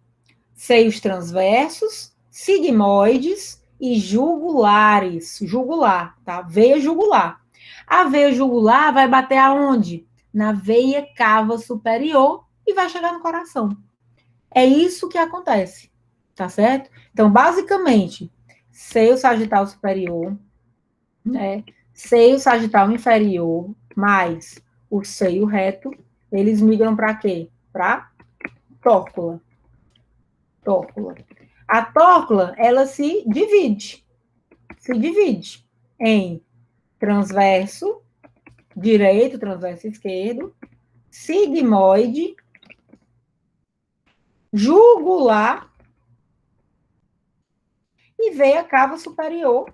Seios transversos, sigmoides e jugulares. Jugular, tá? Veia jugular. A veia jugular vai bater aonde? Na veia cava superior e vai chegar no coração. É isso que acontece, tá certo? Então, basicamente, seio sagital superior, né? Seio sagital inferior mais o seio reto, eles migram para quê? Para tórcula. Tórcula. A tórcula, ela se divide em transverso direito, transverso esquerdo, sigmoide, jugular e veia cava superior,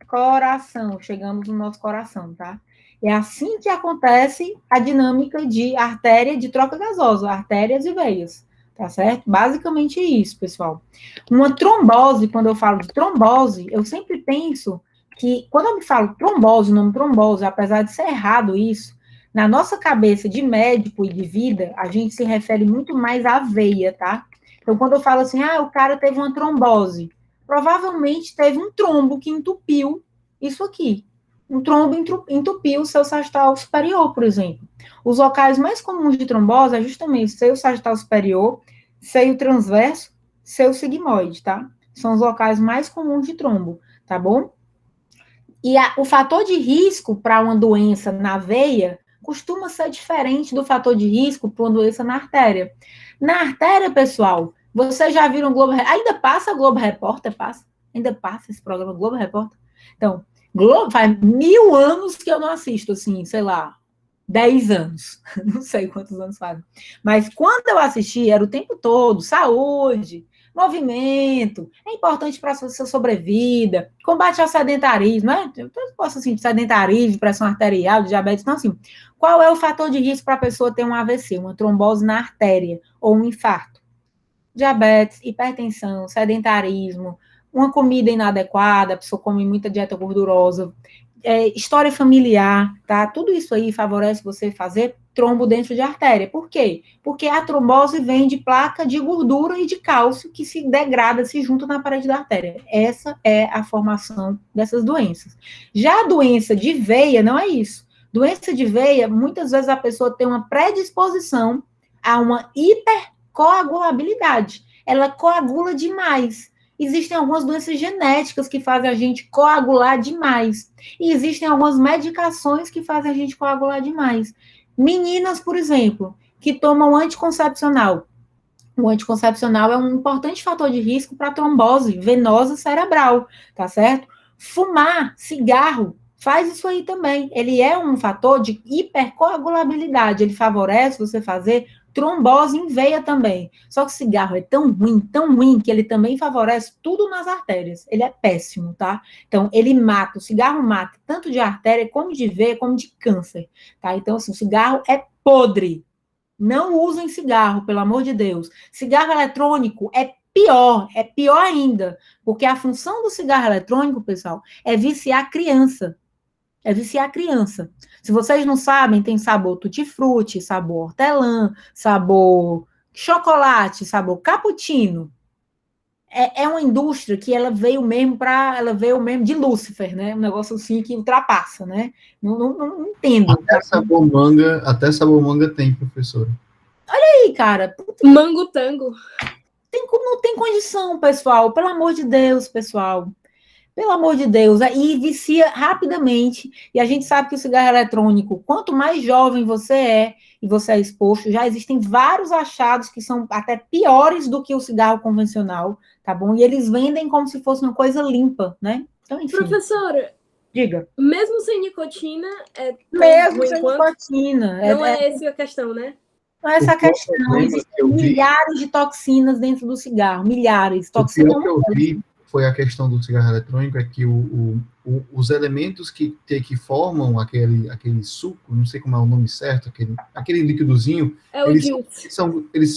coração. Chegamos no nosso coração, tá? É assim que acontece a dinâmica de artéria de troca gasosa, artérias e veias, tá certo? Basicamente isso, pessoal. Uma trombose, quando eu falo de trombose, eu sempre penso que, quando eu me falo trombose, o nome trombose, apesar de ser errado isso, na nossa cabeça de médico e de vida, a gente se refere muito mais à veia, tá? Então, quando eu falo assim, o cara teve uma trombose, provavelmente teve um trombo que entupiu isso aqui. Um trombo entupiu o seu sagital superior, por exemplo. Os locais mais comuns de trombose é justamente seio sagital superior, seio transverso, seio sigmoide, tá? São os locais mais comuns de trombo, tá bom? E o fator de risco para uma doença na veia costuma ser diferente do fator de risco para uma doença na artéria. Na artéria, pessoal, vocês já viram o Globo Repórter? Ainda passa o Globo Repórter? Passa? Ainda passa esse programa Globo Repórter? Então, faz 1000 anos que eu não assisto, assim, sei lá, 10 anos. Não sei quantos anos fazem. Mas quando eu assisti, era o tempo todo, saúde, movimento, é importante para a sua sobrevida, combate ao sedentarismo, né? Eu posso, assim, de sedentarismo, pressão arterial, diabetes, então, assim, qual é o fator de risco para a pessoa ter um AVC, uma trombose na artéria, ou um infarto? Diabetes, hipertensão, sedentarismo, uma comida inadequada, a pessoa come muita dieta gordurosa, história familiar, tá? Tudo isso aí favorece você fazer trombo dentro de artéria. Por quê? Porque a trombose vem de placa de gordura e de cálcio que se degrada, se junta na parede da artéria. Essa é a formação dessas doenças. Já a doença de veia não é isso. Doença de veia, muitas vezes a pessoa tem uma predisposição a uma hipercoagulabilidade. Ela coagula demais. Existem algumas doenças genéticas que fazem a gente coagular demais. E existem algumas medicações que fazem a gente coagular demais. Meninas, por exemplo, que tomam anticoncepcional. O anticoncepcional é um importante fator de risco para trombose venosa cerebral, tá certo? Fumar, cigarro, faz isso aí também. Ele é um fator de hipercoagulabilidade. Ele favorece você fazer trombose em veia também. Só que o cigarro é tão ruim, que ele também favorece tudo nas artérias. Ele é péssimo, tá? Então, ele mata, o cigarro mata tanto de artéria, como de veia, como de câncer, tá? Então, assim, o cigarro é podre. Não usem cigarro, pelo amor de Deus. Cigarro eletrônico é pior ainda, porque a função do cigarro eletrônico, pessoal, é viciar a criança. É viciar a criança. Se vocês não sabem, tem sabor tutti-frutti, sabor hortelã, sabor chocolate, sabor cappuccino. É uma indústria que ela veio mesmo de Lúcifer, né? Um negócio assim que ultrapassa, né? Não entendo. Até sabor manga tem, professora. Olha aí, cara. Mango tango. Não tem condição, pessoal. Pelo amor de Deus, pessoal. Pelo amor de Deus. E vicia rapidamente. E a gente sabe que o cigarro eletrônico, quanto mais jovem você é e você é exposto, já existem vários achados que são até piores do que o cigarro convencional, tá bom? E eles vendem como se fosse uma coisa limpa, né? Então, enfim. Professora, diga. Mesmo sem nicotina, mesmo sem nicotina. Não é essa a questão, né? Não é essa a questão. Existem milhares de toxinas dentro do cigarro. Milhares. Toxinas. O que eu vi foi a questão do cigarro eletrônico, é que os elementos que formam aquele suco, não sei como é o nome certo, aquele líquidozinho, eles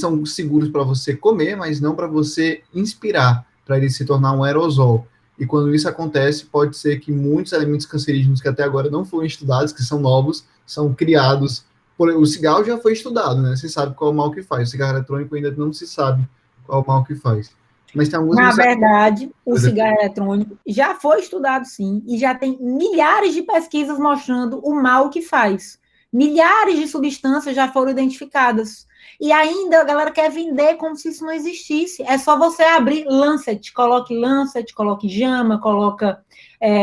são seguros para você comer, mas não para você inspirar, para ele se tornar um aerosol. E quando isso acontece, pode ser que muitos elementos cancerígenos que até agora não foram estudados, que são novos, são criados. O cigarro já foi estudado, né? Você sabe qual é o mal que faz. O cigarro eletrônico ainda não se sabe qual é o mal que faz. Mas tem alguns. Na verdade, o cigarro eletrônico já foi estudado, sim, e já tem milhares de pesquisas mostrando o mal que faz. Milhares de substâncias já foram identificadas. E ainda a galera quer vender como se isso não existisse. É só você abrir Lancet, coloque JAMA, coloca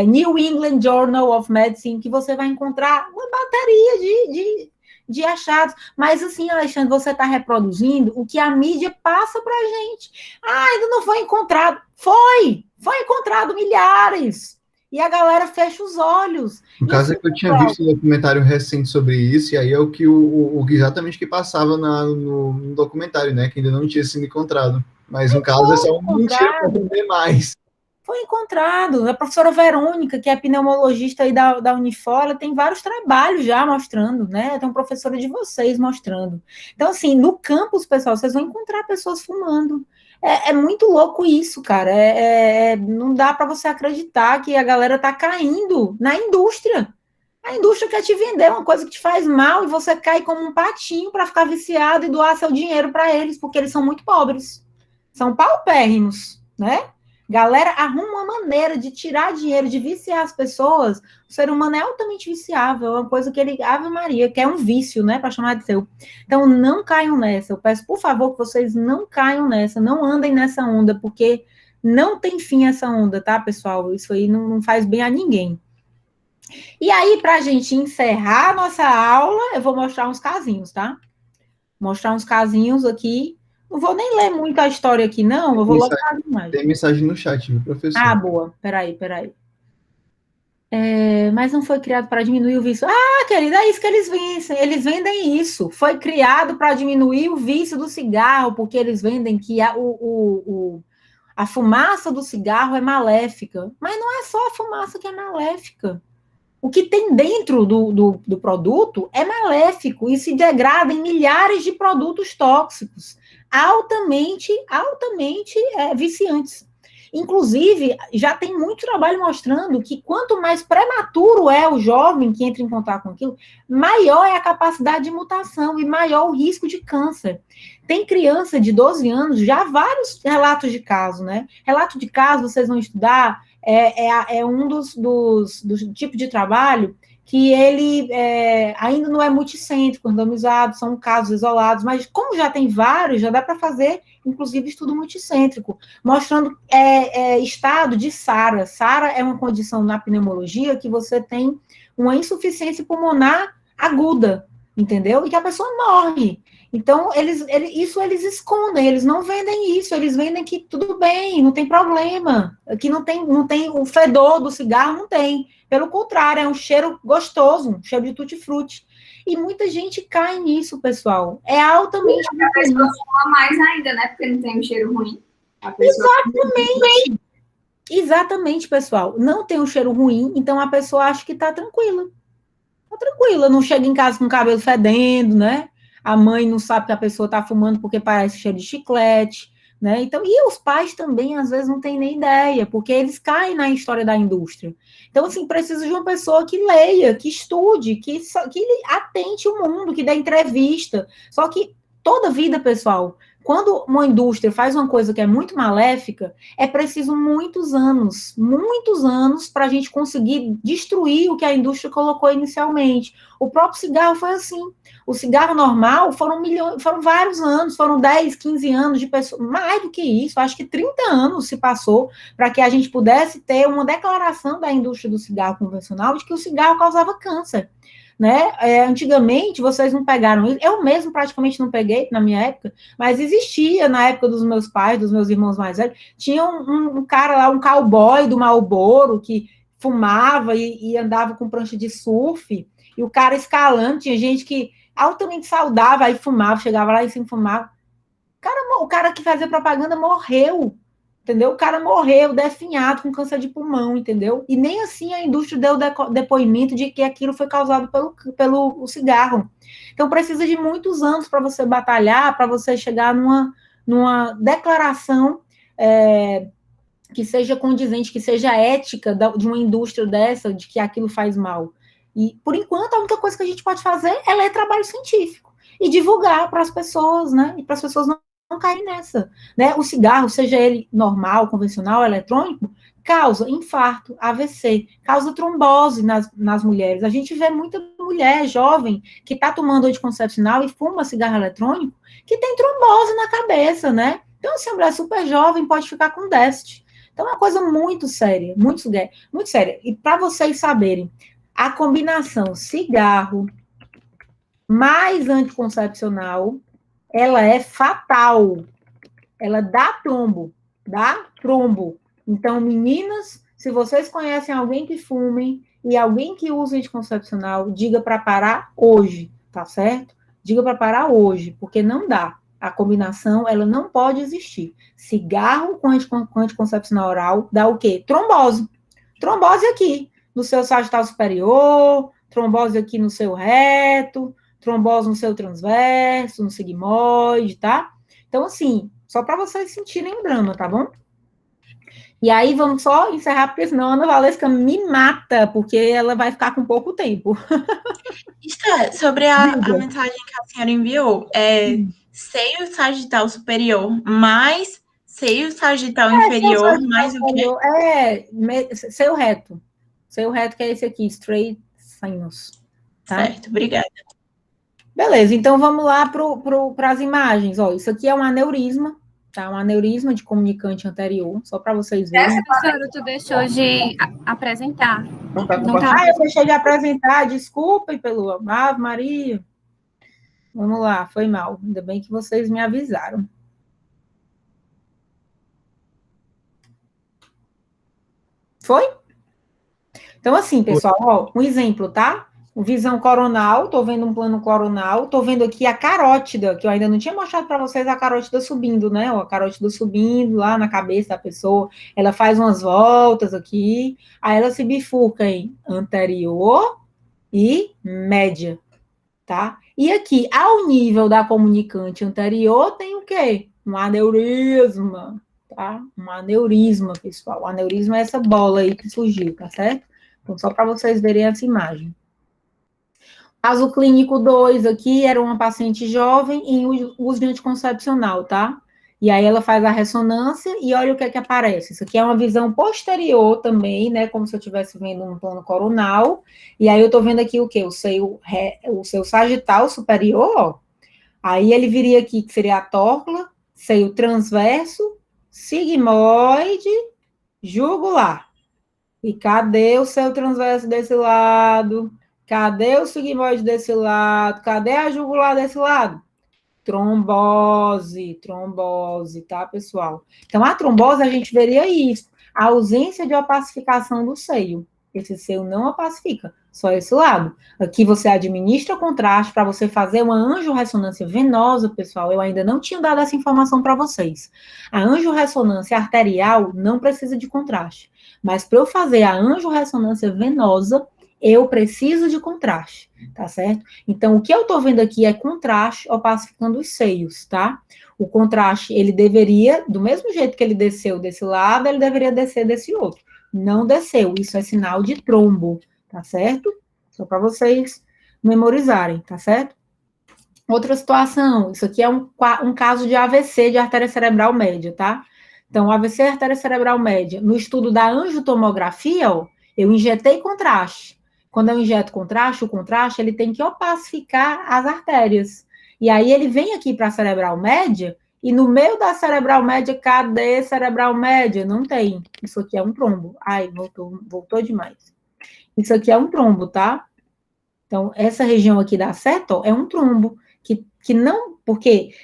New England Journal of Medicine, que você vai encontrar uma bateria de achados. Mas assim, Alexandre, você está reproduzindo o que a mídia passa para a gente. Ainda não foi encontrado. Foi encontrado milhares. E a galera fecha os olhos. No caso é que eu tinha visto um documentário recente sobre isso, e aí é o que exatamente que passava no documentário, né? Que ainda não tinha sido encontrado. Mas no caso é só uma mentira para vender mais. Foi encontrado. A professora Verônica, que é pneumologista aí da Unifor, ela tem vários trabalhos já mostrando, né? Tem uma professora de vocês mostrando. Então, assim, no campus, pessoal, vocês vão encontrar pessoas fumando. É muito louco isso, cara. Não dá para você acreditar que a galera tá caindo na indústria. A indústria quer te vender uma coisa que te faz mal e você cai como um patinho para ficar viciado e doar seu dinheiro para eles, porque eles são muito pobres. São paupérrimos, né? Galera, arruma uma maneira de tirar dinheiro, de viciar as pessoas. O ser humano é altamente viciável, é uma coisa que ele, Ave Maria, que é um vício, né, para chamar de seu. Então, não caiam nessa. Eu peço, por favor, que vocês não caiam nessa, não andem nessa onda, porque não tem fim essa onda, tá, pessoal? Isso aí não faz bem a ninguém. E aí, para a gente encerrar a nossa aula, eu vou mostrar uns casinhos, tá? Mostrar uns casinhos aqui. Não vou nem ler muito a história aqui, não. Eu vou logo falar mais. Tem mensagem no chat, viu, professor? Ah, boa. Peraí. Mas não foi criado para diminuir o vício. Querida, é isso que eles vendem. Eles vendem isso. Foi criado para diminuir o vício do cigarro, porque eles vendem que a fumaça do cigarro é maléfica. Mas não é só a fumaça que é maléfica. O que tem dentro do produto é maléfico e se degrada em milhares de produtos tóxicos, altamente viciantes. Inclusive, já tem muito trabalho mostrando que quanto mais prematuro é o jovem que entra em contato com aquilo, maior é a capacidade de mutação e maior o risco de câncer. Tem criança de 12 anos, já vários relatos de caso, né? Relato de caso, vocês vão estudar, é um dos tipos de trabalho que ele ainda não é multicêntrico, randomizado, são casos isolados, mas como já tem vários, já dá para fazer, inclusive, estudo multicêntrico, mostrando estado de SARA. SARA é uma condição na pneumologia que você tem uma insuficiência pulmonar aguda, entendeu? E que a pessoa morre. Então, eles escondem, eles não vendem isso, eles vendem que tudo bem, não tem problema, que não tem o fedor do cigarro, não tem. Pelo contrário, é um cheiro gostoso, um cheiro de tutti-frutti. E muita gente cai nisso, pessoal. É altamente... A pessoa fuma mais ainda, né? Porque não tem um cheiro ruim. Exatamente. Exatamente, pessoal. Não tem um cheiro ruim, então a pessoa acha que tá tranquila. Tá tranquila, não chega em casa com o cabelo fedendo, né? A mãe não sabe que a pessoa está fumando porque parece cheiro de chiclete, né? Então, e os pais também, às vezes, não têm nem ideia, porque eles caem na história da indústria. Então, assim, precisa de uma pessoa que leia, que estude, que atente o mundo, que dê entrevista. Só que toda vida, pessoal, quando uma indústria faz uma coisa que é muito maléfica, é preciso muitos anos para a gente conseguir destruir o que a indústria colocou inicialmente. O próprio cigarro foi assim. O cigarro normal foram vários anos, foram 10, 15 anos de pessoas, mais do que isso, acho que 30 anos se passou para que a gente pudesse ter uma declaração da indústria do cigarro convencional de que o cigarro causava câncer. Né? Antigamente, vocês não pegaram isso, eu mesmo praticamente não peguei na minha época, mas existia na época dos meus pais, dos meus irmãos mais velhos, tinha um cara lá, um cowboy do Marlboro, que fumava e andava com prancha de surf, e o cara escalando, tinha gente que altamente saudável, aí fumava, chegava lá e sem fumar. O cara que fazia propaganda morreu, entendeu? O cara morreu definhado com câncer de pulmão, entendeu? E nem assim a indústria deu depoimento de que aquilo foi causado pelo cigarro. Então precisa de muitos anos para você batalhar, para você chegar numa declaração que seja condizente, que seja ética de uma indústria dessa, de que aquilo faz mal. E, por enquanto, a única coisa que a gente pode fazer é ler trabalho científico e divulgar para as pessoas, né? E para as pessoas não caírem nessa, né? O cigarro, seja ele normal, convencional, eletrônico, causa infarto, AVC, causa trombose nas mulheres. A gente vê muita mulher jovem que está tomando anticoncepcional e fuma cigarro eletrônico que tem trombose na cabeça, né? Então, se a mulher super jovem pode ficar com déficit. Então, é uma coisa muito séria, muito séria. E para vocês saberem, a combinação cigarro mais anticoncepcional, ela é fatal. Ela dá trombo. Então, meninas, se vocês conhecem alguém que fume e alguém que usa anticoncepcional, diga para parar hoje, tá certo? Diga para parar hoje, porque não dá. A combinação, ela não pode existir. Cigarro com anticoncepcional oral dá o quê? Trombose. Trombose aqui, no seu sagital superior, trombose aqui no seu reto, trombose no seu transverso, no sigmoide, tá? Então, assim, só para vocês sentirem o drama, tá bom? E aí, vamos só encerrar, porque senão a Ana Valesca me mata, porque ela vai ficar com pouco tempo. Sobre a mensagem que a senhora enviou, seio sagital superior mais seio sagital inferior, mais o quê? Seio reto. Seio reto, que é esse aqui, straight sinus. Tá? Certo, obrigada. Beleza, então vamos lá para as imagens. Ó, isso aqui é um aneurisma, tá? Um aneurisma de comunicante anterior, só para vocês verem. Professora, tu deixou de apresentar. Não tá eu deixei de apresentar, desculpem pelo Ave Maria. Vamos lá, foi mal. Ainda bem que vocês me avisaram. Foi? Então, assim, pessoal, ó, um exemplo, tá? Visão coronal, tô vendo um plano coronal, tô vendo aqui a carótida, que eu ainda não tinha mostrado para vocês a carótida subindo, né? Ó, a carótida subindo lá na cabeça da pessoa, ela faz umas voltas aqui, aí ela se bifurca em anterior e média, tá? E aqui, ao nível da comunicante anterior, tem o quê? Um aneurisma, tá? Um aneurisma, pessoal. O aneurisma é essa bola aí que surgiu, tá certo? Então, só para vocês verem essa imagem. Caso clínico 2 aqui, era uma paciente jovem em uso de anticoncepcional, tá? E aí ela faz a ressonância e olha o que é que aparece. Isso aqui é uma visão posterior também, né? Como se eu estivesse vendo um plano coronal. E aí eu tô vendo aqui o quê? O seu sagital superior, ó. Aí ele viria aqui, que seria a tórcula, seio transverso, sigmoide, jugular. E cadê o seio transverso desse lado? Cadê o sigmoide desse lado? Cadê a jugular desse lado? Trombose, tá, pessoal? Então, a trombose, a gente veria isso, a ausência de opacificação do seio. Esse seio não opacifica, só esse lado. Aqui você administra contraste para você fazer uma angiorressonância venosa, pessoal. Eu ainda não tinha dado essa informação para vocês. A angiorressonância arterial não precisa de contraste, mas para eu fazer a angiorressonância venosa, eu preciso de contraste, tá certo? Então, o que eu tô vendo aqui é contraste opacificando os seios, tá? O contraste, ele deveria, do mesmo jeito que ele desceu desse lado, ele deveria descer desse outro. Não desceu, isso é sinal de trombo, tá certo? Só para vocês memorizarem, tá certo? Outra situação, isso aqui é um caso de AVC, de artéria cerebral média, tá? Então, AVC, artéria cerebral média, no estudo da angiotomografia, ó, eu injetei contraste. Quando eu injeto contraste, o contraste, ele tem que opacificar as artérias. E aí ele vem aqui para a cerebral média, e no meio da cerebral média, cadê cerebral média? Não tem. Isso aqui é um trombo. Ai, voltou demais. Isso aqui é um trombo, tá? Então, essa região aqui da seta, ó, é um trombo, que não, porque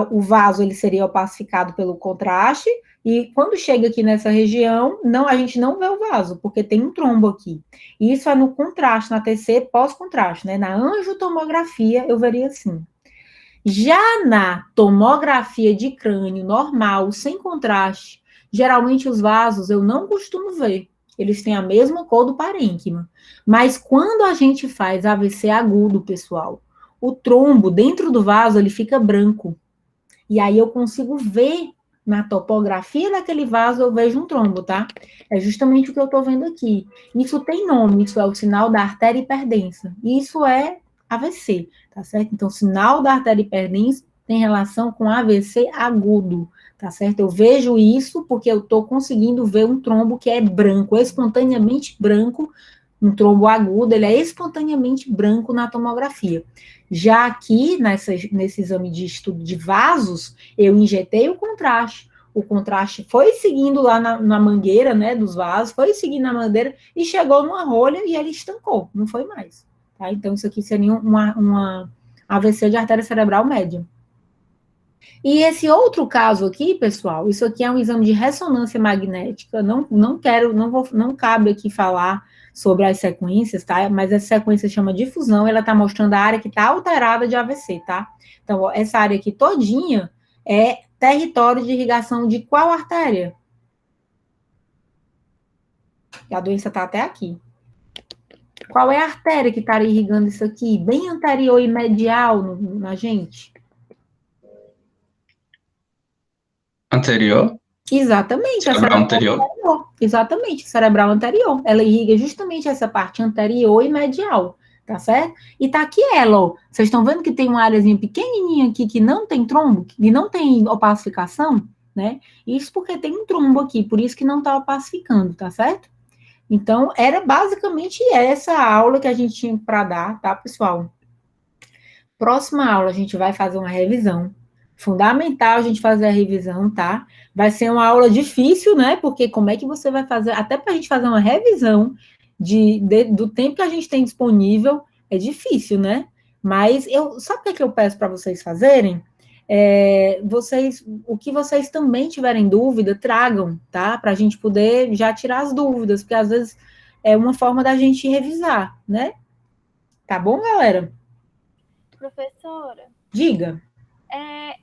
o vaso, ele seria opacificado pelo contraste, e quando chega aqui nessa região, a gente não vê o vaso, porque tem um trombo aqui. E isso é no contraste, na TC pós-contraste, né? Na angiotomografia, eu veria assim. Já na tomografia de crânio normal, sem contraste, geralmente os vasos eu não costumo ver. Eles têm a mesma cor do parênquima. Mas quando a gente faz AVC agudo, pessoal, o trombo dentro do vaso, ele fica branco. E aí eu consigo ver na topografia daquele vaso, eu vejo um trombo, tá? É justamente o que eu tô vendo aqui. Isso tem nome, isso é o sinal da artéria hiperdensa. Isso é AVC, tá certo? Então, sinal da artéria hiperdensa tem relação com AVC agudo, tá certo? Eu vejo isso porque eu tô conseguindo ver um trombo que é branco, espontaneamente branco. Um trombo agudo, ele é espontaneamente branco na tomografia. Já aqui, nesse exame de estudo de vasos, eu injetei o contraste foi seguindo lá na mangueira, né, dos vasos, foi seguindo na mangueira e chegou numa rolha e ele estancou, não foi mais. Tá? Então, isso aqui seria uma AVC de artéria cerebral média. E esse outro caso aqui, pessoal, isso aqui é um exame de ressonância magnética, não cabe aqui falar sobre as sequências, tá? Mas essa sequência chama difusão, ela tá mostrando a área que tá alterada de AVC, tá? Então, ó, essa área aqui todinha é território de irrigação de qual artéria? A doença tá até aqui. Qual é a artéria que estaria irrigando isso aqui? Bem anterior e medial na gente? Anterior? Exatamente. Cerebral anterior. Exatamente, cerebral anterior. Ela irriga justamente essa parte anterior e medial, tá certo? E tá aqui ela, ó. Vocês estão vendo que tem uma áreazinha pequenininha aqui que não tem trombo, que não tem opacificação, né? Isso porque tem um trombo aqui, por isso que não tá opacificando, tá certo? Então, era basicamente essa aula que a gente tinha para dar, tá, pessoal? Próxima aula, a gente vai fazer uma revisão. Fundamental a gente fazer a revisão, tá? Vai ser uma aula difícil, né? Porque como é que você vai fazer, até para a gente fazer uma revisão do tempo que a gente tem disponível, é difícil, né? Mas sabe o que eu peço para vocês fazerem? O que vocês também tiverem dúvida, tragam, tá? Para a gente poder já tirar as dúvidas, porque às vezes é uma forma da gente revisar, né? Tá bom, galera? Professora. Diga.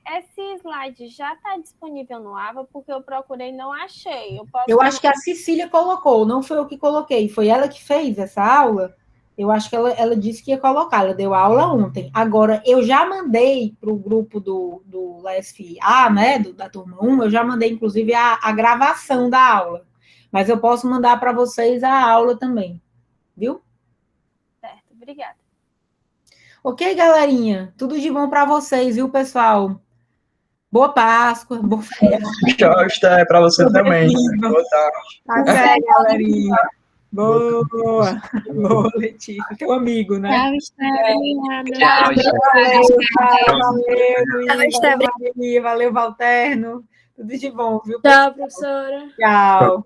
Esse slide já está disponível no AVA, porque eu procurei e não achei. Eu acho que a Cecília colocou, não foi eu que coloquei, foi ela que fez essa aula. Eu acho que ela disse que ia colocar, ela deu aula ontem. Agora, eu já mandei para o grupo do LSFA, né, da turma 1, eu já mandei, inclusive, a gravação da aula. Mas eu posso mandar para vocês a aula também, viu? Certo, obrigada. Ok, galerinha? Tudo de bom para vocês, viu, pessoal? Boa Páscoa, boa feriado. Tchau, Esté, para você também. Domingo. Boa tarde. Até, galerinha. Boa, Letícia. Teu amigo, né? Tchau, Esté. Obrigada. Tchau, Esté. Valeu, Maria, valeu, Valterno. Tudo de bom, viu? Tchau, professora. Tchau.